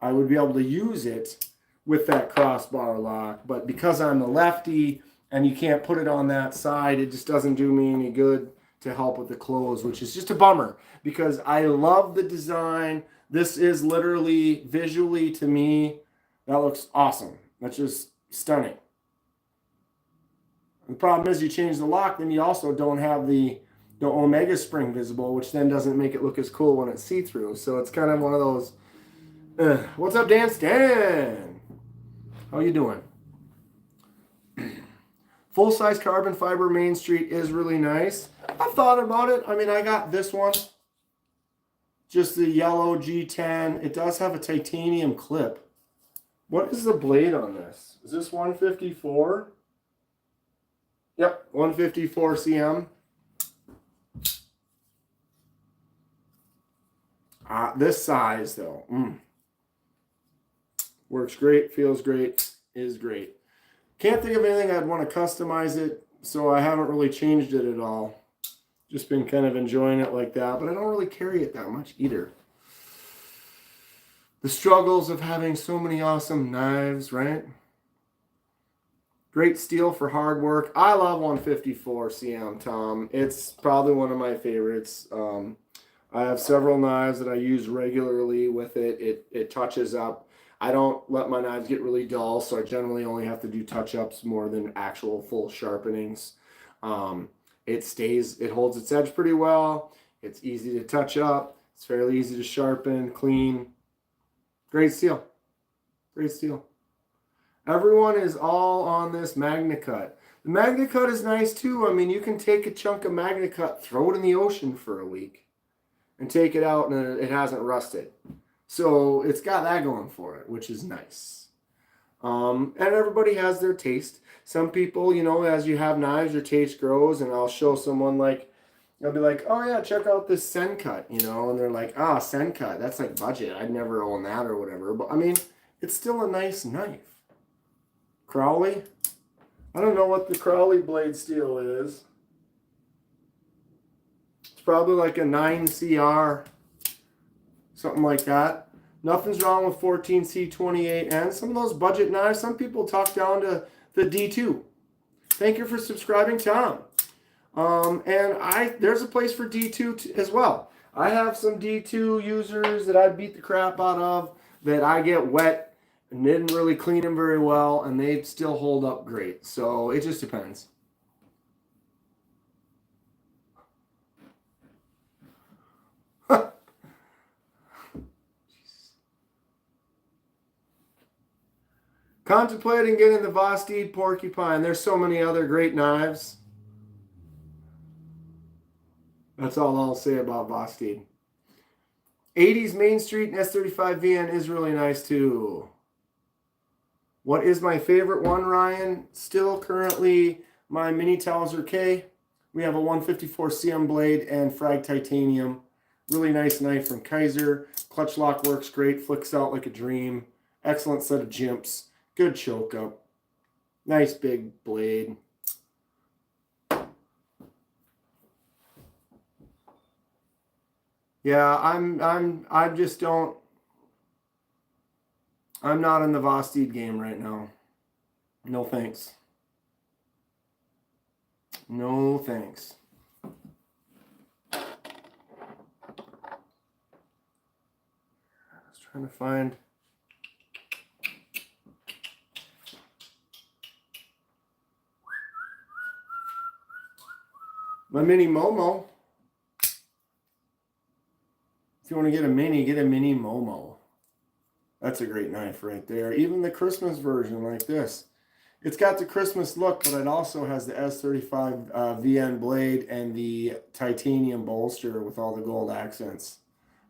I would be able to use it with that crossbar lock. But because I'm the lefty and you can't put it on that side, it just doesn't do me any good to help with the close, which is just a bummer because I love the design. This is literally, visually to me, that looks awesome. That's just stunning. The problem is you change the lock, then you also don't have the Omega spring visible, which then doesn't make it look as cool when it's see-through. So it's kind of one of those, what's up, Dan Stan? How you doing? Full-size carbon fiber Main Street is really nice. I've thought about it. I mean, I got this one. Just the yellow G10. It does have a titanium clip. What is the blade on this? Is this 154? Yep, 154 cm. This size, though. Works great, feels great, is great. Can't think of anything I'd want to customize it, so I haven't really changed it at all. Just been kind of enjoying it like that, but I don't really carry it that much either. The struggles of having so many awesome knives, right? Great steel for hard work. I love 154 cm, Tom. It's probably one of my favorites. I have several knives that I use regularly with it. It touches up. I don't let my knives get really dull, so I generally only have to do touch-ups more than actual full sharpenings. It holds its edge pretty well. It's easy to touch up. It's fairly easy to sharpen, clean. Great steel. Great steel. Everyone is all on this MagnaCut. The MagnaCut is nice too. I mean, you can take a chunk of MagnaCut, throw it in the ocean for a week, and take it out and it hasn't rusted. So it's got that going for it, which is nice. And everybody has their taste. Some people, you know, as you have knives, your taste grows, and I'll show someone like, I'll be like, oh yeah, check out this Sencut, you know, and they're like, ah, Sencut, that's like budget. I'd never own that or whatever. But I mean, it's still a nice knife. Crowley? I don't know what the Crowley blade steel is. It's probably like a 9CR, something like that. Nothing's wrong with 14C28 and some of those budget knives. Some people talk down to the D2. Thank you for subscribing, Tom. And there's a place for D2 as well. I have some D2 users that I beat the crap out of that I get wet and didn't really clean them very well, and they still hold up great. So it just depends. Contemplating getting the Vosteed Porcupine. There's so many other great knives. That's all I'll say about Vosteed. 80s Main Street and S35VN is really nice too. What is my favorite one, Ryan? Still currently my Mini Towser K. We have a 154 cm blade and frag titanium. Really nice knife from Kaiser. Clutch lock works great. Flicks out like a dream. Excellent set of jimps. Good choke up. Nice big blade. Yeah, I just don't. I'm not in the Vosteed game right now. No thanks. No thanks. I was trying to find. My Mini Momo. If you want to get a Mini Momo. That's a great knife right there. Even the Christmas version like this. It's got the Christmas look, but it also has the S35 VN blade and the titanium bolster with all the gold accents.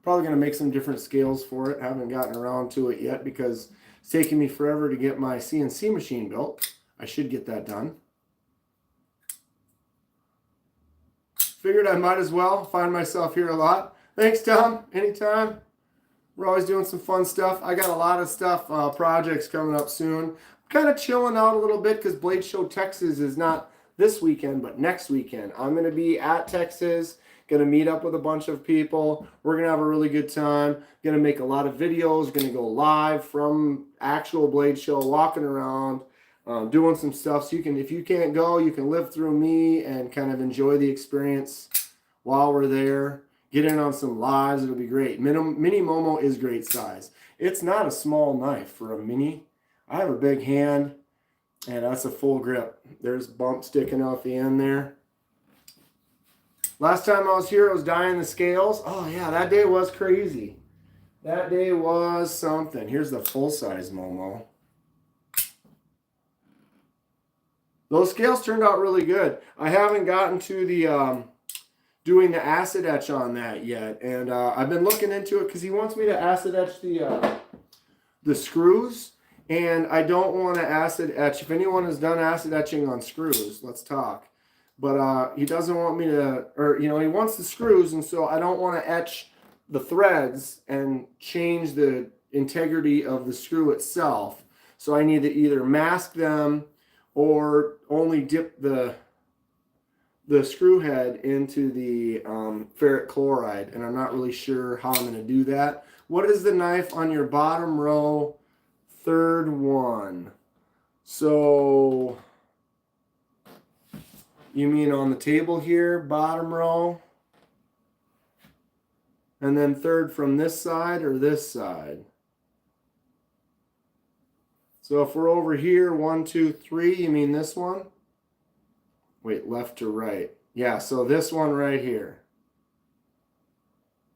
Probably going to make some different scales for it. Haven't gotten around to it yet because it's taking me forever to get my CNC machine built. I should get that done. Figured I might as well find myself here a lot. Thanks, Tom. Anytime. We're always doing some fun stuff. I got a lot of stuff, projects coming up soon. I'm kind of chilling out a little bit because Blade Show Texas is not this weekend, but next weekend. I'm going to be at Texas, going to meet up with a bunch of people. We're going to have a really good time. Going to make a lot of videos. Going to go live from actual Blade Show, walking around, doing some stuff. So you can, if you can't go, you can live through me and kind of enjoy the experience while we're there. Get in on some lives. It'll be great. Mini Momo is great size. It's not a small knife for a mini. I have a big hand, and that's a full grip. There's bump sticking out the end there. Last time I was here, I was dyeing the scales. Oh, yeah, that day was crazy. That day was something. Here's the full-size Momo. Those scales turned out really good. I haven't gotten to the doing the acid etch on that yet, and I've been looking into it because he wants me to acid etch the screws, and I don't want to acid etch. If anyone has done acid etching on screws, let's talk. But he doesn't want me to, or he wants the screws, and so I don't want to etch the threads and change the integrity of the screw itself. So I need to either mask them or only dip the screw head into the ferric chloride, and I'm not really sure how I'm going to do that. What is the knife on your bottom row, third one? So you mean on the table here, bottom row? And then third from this side or this side? So if we're over here, 1, 2, 3, you mean this one? Wait, left to right. Yeah, so this one right here.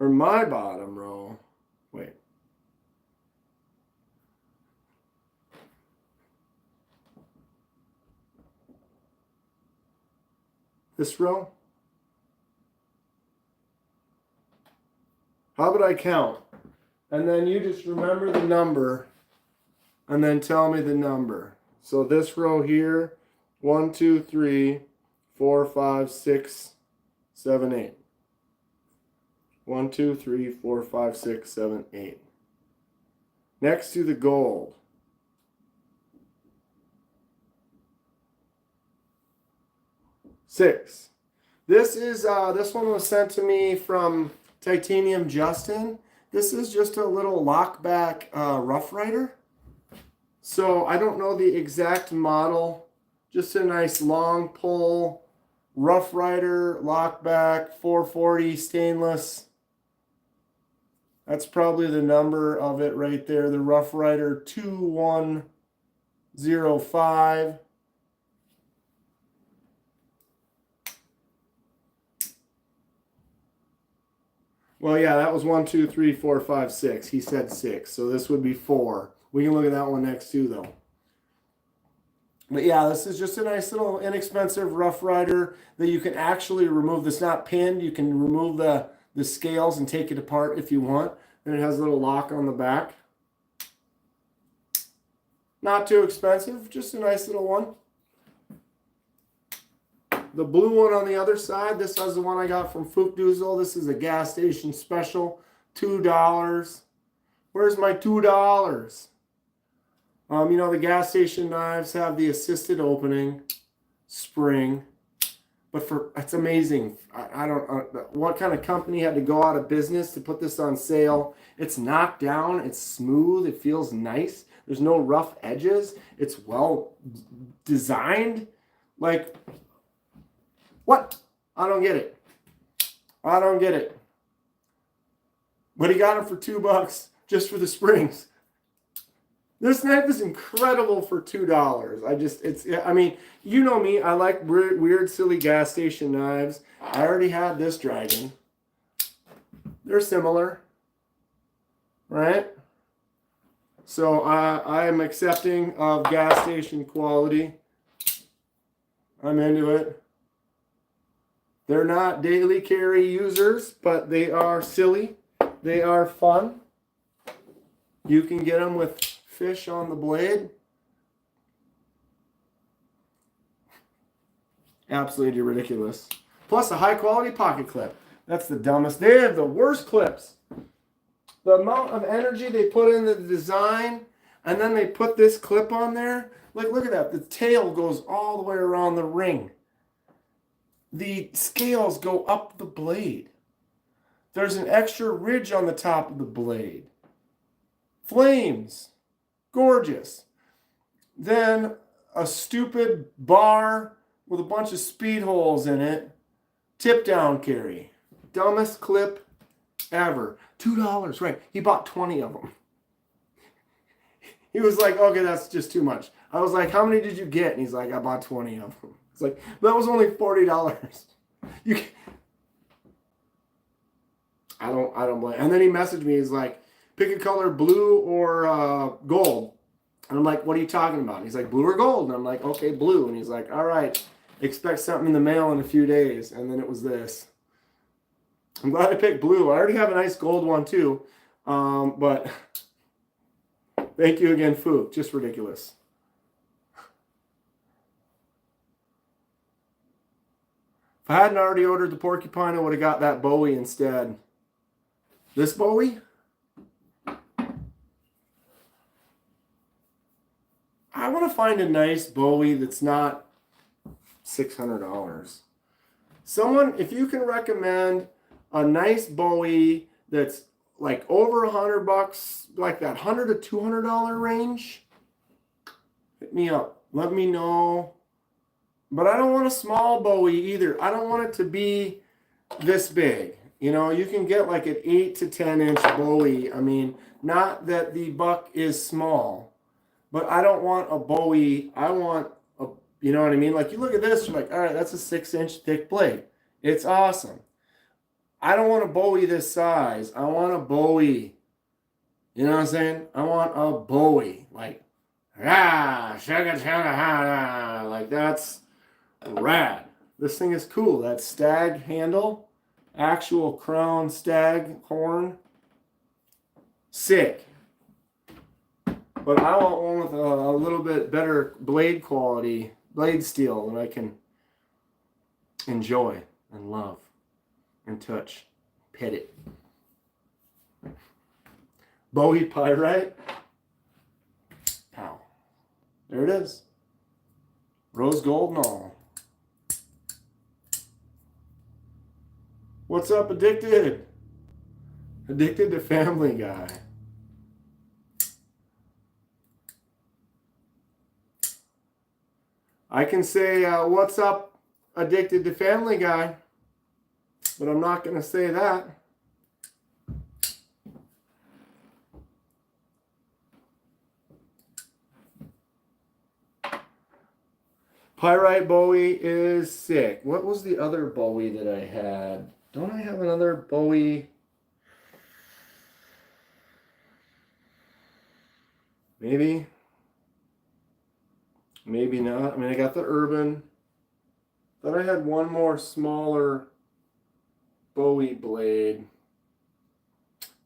Or my bottom row. Wait. This row? How about I count? And then you just remember the number and then tell me the number. So this row here, 1, 2, 3, 4, 5, 6, 7, 8. 1, 2, 3, 4, 5, 6, 7, 8. Next to the gold. Six. This one was sent to me from Titanium Justin. This is just a little lockback Rough Rider. So I don't know the exact model. Just a nice long pull Rough Rider lockback 440 stainless. That's probably the number of it right there. The Rough Rider 2105. Well, yeah, that was 1, 2, 3, 4, 5, 6. He said 6, so this would be 4. We can look at that one next too, though. But yeah, this is just a nice little inexpensive Rough Rider that you can actually remove. It's not pinned. You can remove the scales and take it apart if you want. And it has a little lock on the back. Not too expensive, just a nice little one. The blue one on the other side, this is the one I got from Fookdoozle. This is a gas station special, $2. Where's my $2? The gas station knives have the assisted opening spring, but it's amazing. I don't what kind of company had to go out of business to put this on sale. It's knocked down. It's smooth. It feels nice. There's no rough edges. It's well designed. Like, what? I don't get it. I don't get it. But he got it for $2 just for the springs. This knife is incredible for $2. I mean, you know me. I like weird, silly gas station knives. I already had this dragon. They're similar, right? So I am accepting of gas station quality. I'm into it. They're not daily carry users, but they are silly. They are fun. You can get them with fish on the blade. Absolutely ridiculous. Plus a high quality pocket clip. That's the dumbest. They have the worst clips. The amount of energy they put in the design, and then they put this clip on there. Like, look at that. The tail goes all the way around the ring. The scales go up the blade. There's an extra ridge on the top of the blade. Flames. Gorgeous. Then a stupid bar with a bunch of speed holes in it. Tip down carry. Dumbest clip ever. $2, right. He bought 20 of them. He was like, okay, that's just too much. I was like, how many did you get? And he's like, I bought 20 of them. It's like, that was only $40. I don't blame. And then he messaged me. He's like, pick a color, blue or gold. And I'm like, what are you talking about? And he's like, blue or gold? And I'm like, okay, blue. And he's like, all right, expect something in the mail in a few days. And then it was this. I'm glad I picked blue. I already have a nice gold one too. But thank you again, Fu. Just ridiculous. If I hadn't already ordered the porcupine, I would have got that Bowie instead. This Bowie? I want to find a nice Bowie that's not $600. Someone, if you can recommend a nice Bowie that's like over $100, like that $100 to $200 range, hit me up. Let me know. But I don't want a small Bowie either. I don't want it to be this big. You know, you can get like an 8 to 10 inch Bowie. I mean, not that the buck is small, but I don't want a Bowie. I want a, you know what I mean? Like you look at this, you're like, all right, that's a 6-inch thick blade. It's awesome. I don't want a Bowie this size. I want a Bowie. You know what I'm saying? I want a Bowie. Like, like that's rad. This thing is cool. That stag handle, actual crown stag horn, sick. But I want one with a little bit better blade quality, blade steel that I can enjoy and love and touch, pet it. Bowie pyrite. Pow. There it is. Rose gold and all. What's up, Addicted? Addicted to Family Guy. I can say, what's up, Addicted to Family Guy, but I'm not going to say that. Pyrite Bowie is sick. What was the other Bowie that I had? Don't I have another Bowie? Maybe. Maybe not. I mean, I got the Urban. Then I had one more smaller Bowie blade.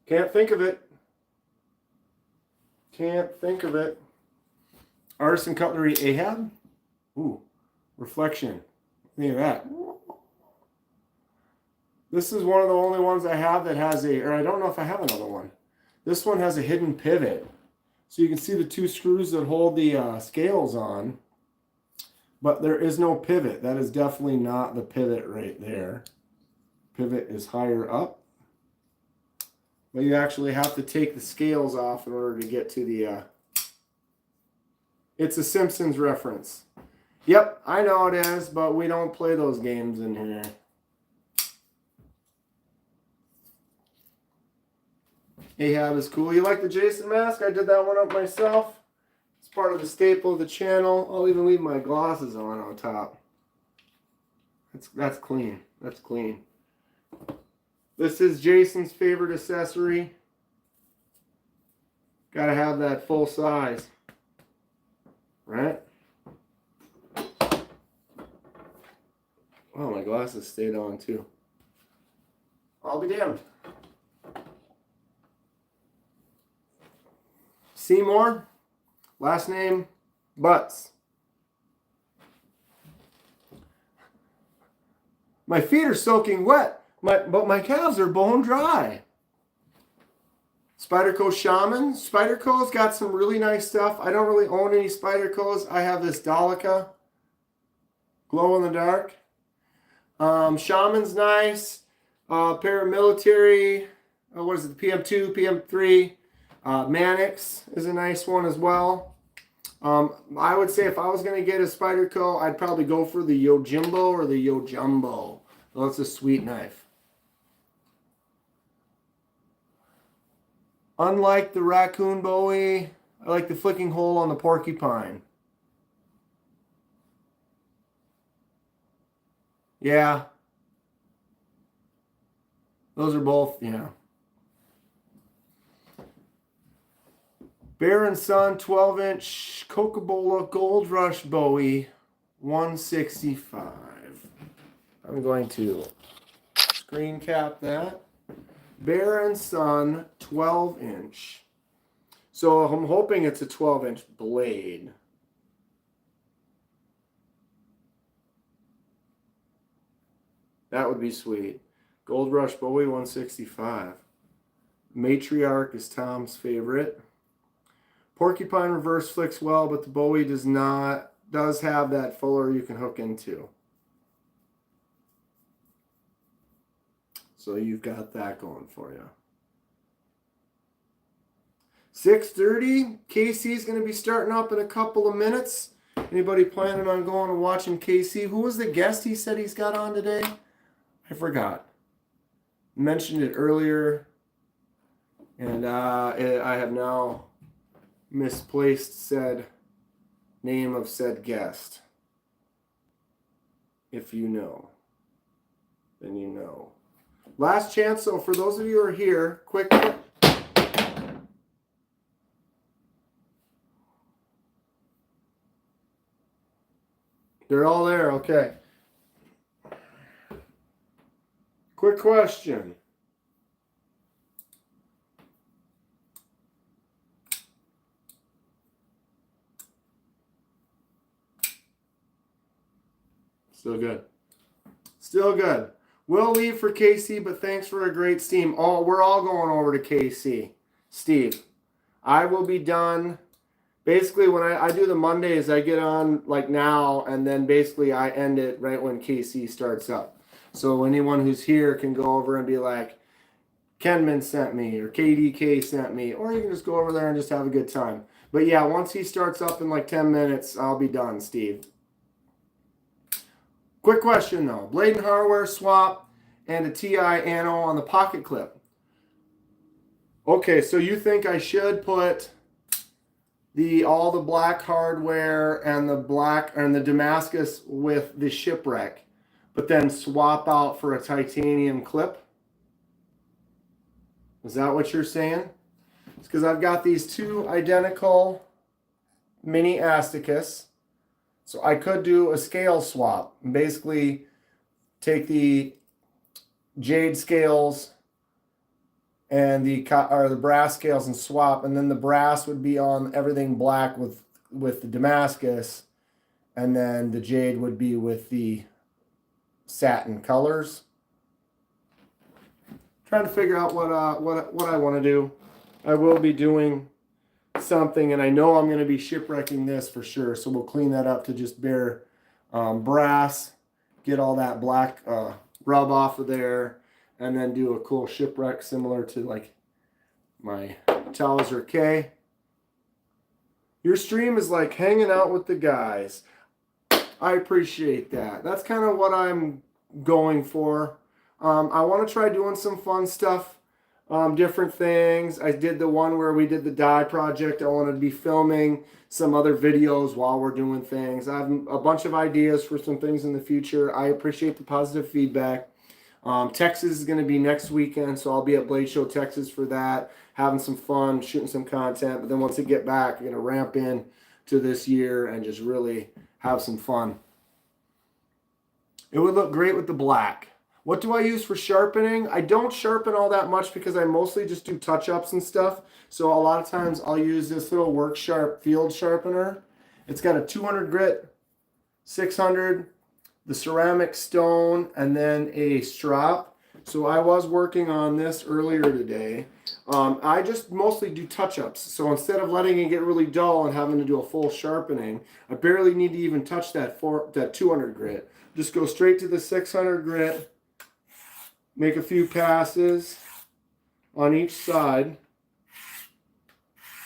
Can't think of it. Can't think of it. Artisan Cutlery Ahab. Ooh, reflection. Think of that. This is one of the only ones I have that has a, or I don't know if I have another one. This one has a hidden pivot. So you can see the two screws that hold the scales on. But there is no pivot. That is definitely not the pivot right there. Pivot is higher up. But you actually have to take the scales off in order to get to the... It's a Simpsons reference. Yep, I know it is, but we don't play those games in here. Ahab is cool. You like the Jason mask? I did that one up myself. It's part of the staple of the channel. I'll even leave my glasses on top. That's clean. That's clean. This is Jason's favorite accessory. Gotta have that full size. Right? Oh, my glasses stayed on too. I'll be damned. Seymour, last name, Butts. My feet are soaking wet, but my calves are bone dry. Spyderco Shaman. Spyderco's got some really nice stuff. I don't really own any Spyderco's. I have this Daleka, glow in the dark. Shaman's nice. Paramilitary, what is it, PM2, PM3. Mannix is a nice one as well. I would say if I was going to get a Spyderco, I'd probably go for the Yojimbo or the Yojumbo. Well, it's a sweet knife. Unlike the Raccoon Bowie, I like the flicking hole on the porcupine. Yeah. Those are both, yeah. Bear & Son 12-inch Coca-Cola Gold Rush Bowie, 165. I'm going to screen cap that. Bear & Son 12-inch. So I'm hoping it's a 12-inch blade. That would be sweet. Gold Rush Bowie, 165. Matriarch is Tom's favorite. Porcupine reverse flicks well, but the Bowie does have that fuller you can hook into. So you've got that going for you. 6:30. KC's going to be starting up in a couple of minutes. Anybody planning on going and watching KC? Who was the guest he said he's got on today? I forgot. Mentioned it earlier. And I have now misplaced said name of said guest. If you know, then you know. Last chance, so for those of you who are here, quick. They're all there, okay. Quick question. Still good. Still good. We'll leave for KC, but thanks for a great steam. We're all going over to KC. Steve, I will be done. Basically, when I do the Mondays, I get on like now, and then basically I end it right when KC starts up. So anyone who's here can go over and be like, Kenman sent me, or KDK sent me, or you can just go over there and just have a good time. But yeah, once he starts up in like 10 minutes, I'll be done, Steve. Quick question though. Blade and hardware swap and a TI anno on the pocket clip. Okay, so you think I should put all the black hardware and the Damascus with the shipwreck, but then swap out for a titanium clip? Is that what you're saying? It's because I've got these two identical mini Asticus. So I could do a scale swap. Basically, take the jade scales and the brass scales and swap, and then the brass would be on everything black with the Damascus, and then the jade would be with the satin colors. Trying to figure out what I want to do. I will be doing something, and I know I'm going to be shipwrecking this for sure, so we'll clean that up to just bare brass, get all that black rub off of there, and then do a cool shipwreck similar to like my Towser K. Your stream is like hanging out with the guys. I appreciate that. That's kind of what I'm going for. I want to try doing some fun stuff. Different things. I did the one where we did the dye project. I wanted to be filming some other videos while we're doing things. I have a bunch of ideas for some things in the future. I appreciate the positive feedback. Texas is going to be next weekend, so I'll be at Blade Show Texas for that, having some fun, shooting some content. But then once I get back, I'm going to ramp in to this year and just really have some fun. It would look great with the black. What do I use for sharpening? I don't sharpen all that much because I mostly just do touch-ups and stuff. So a lot of times I'll use this little Work Sharp field sharpener. It's got a 200 grit, 600, the ceramic stone, and then a strop. So I was working on this earlier today. I just mostly do touch-ups. So instead of letting it get really dull and having to do a full sharpening, I barely need to even touch that 200 grit. Just go straight to the 600 grit. Make a few passes on each side.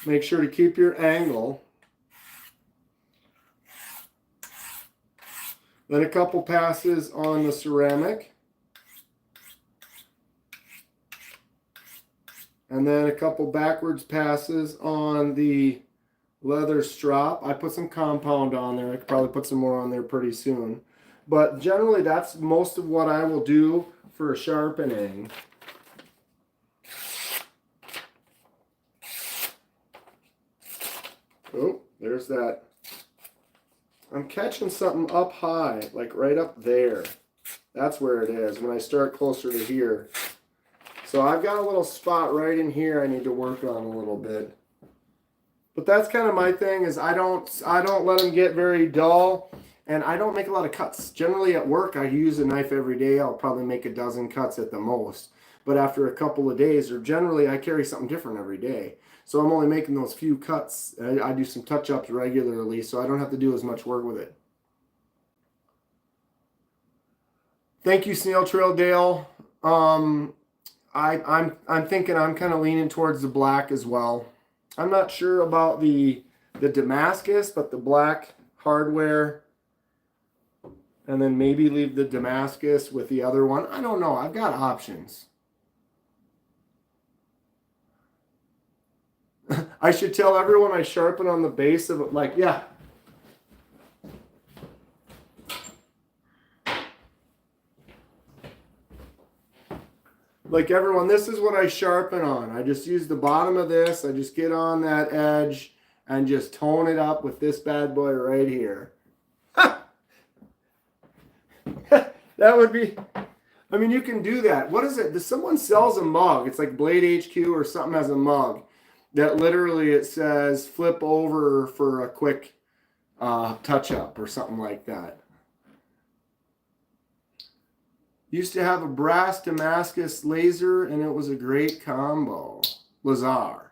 Make sure to keep your angle. Then a couple passes on the ceramic. And then a couple backwards passes on the leather strop. I put some compound on there. I could probably put some more on there pretty soon. But generally that's most of what I will do for sharpening. Oh, there's that. I'm catching something up high, like right up there. That's where it is when I start closer to here. So I've got a little spot right in here I need to work on a little bit. But that's kind of my thing, is I don't let them get very dull, and I don't make a lot of cuts. Generally at work I use a knife every day. I'll probably make a dozen cuts at the most. But after a couple of days, or generally I carry something different every day. So I'm only making those few cuts. I do some touch-ups regularly, so I don't have to do as much work with it. Thank you, Snail Trail Dale. I'm thinking I'm kind of leaning towards the black as well. I'm not sure about the Damascus, but the black hardware, and then maybe leave the Damascus with the other one. I don't know. I've got options. I should tell everyone I sharpen on the base of it, like, yeah. Like everyone, this is what I sharpen on. I just use the bottom of this. I just get on that edge and just tone it up with this bad boy right here. That would be, I mean, you can do that. What is it? Someone sells a mug. It's like Blade HQ or something has a mug that literally it says flip over for a quick touch up or something like that. Used to have a brass Damascus laser, and it was a great combo. Lazar.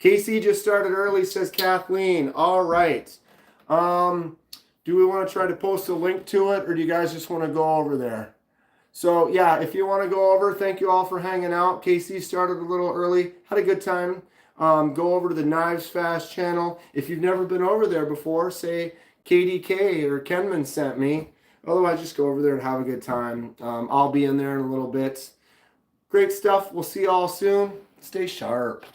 KC just started early, says Kathleen. All right. Do we want to try to post a link to it, or do you guys just want to go over there? So, yeah, if you want to go over, thank you all for hanging out. KC started a little early. Had a good time. Go over to the Knives Fast channel. If you've never been over there before, say KDK or Kenman sent me. Otherwise, just go over there and have a good time. I'll be in there in a little bit. Great stuff. We'll see you all soon. Stay sharp.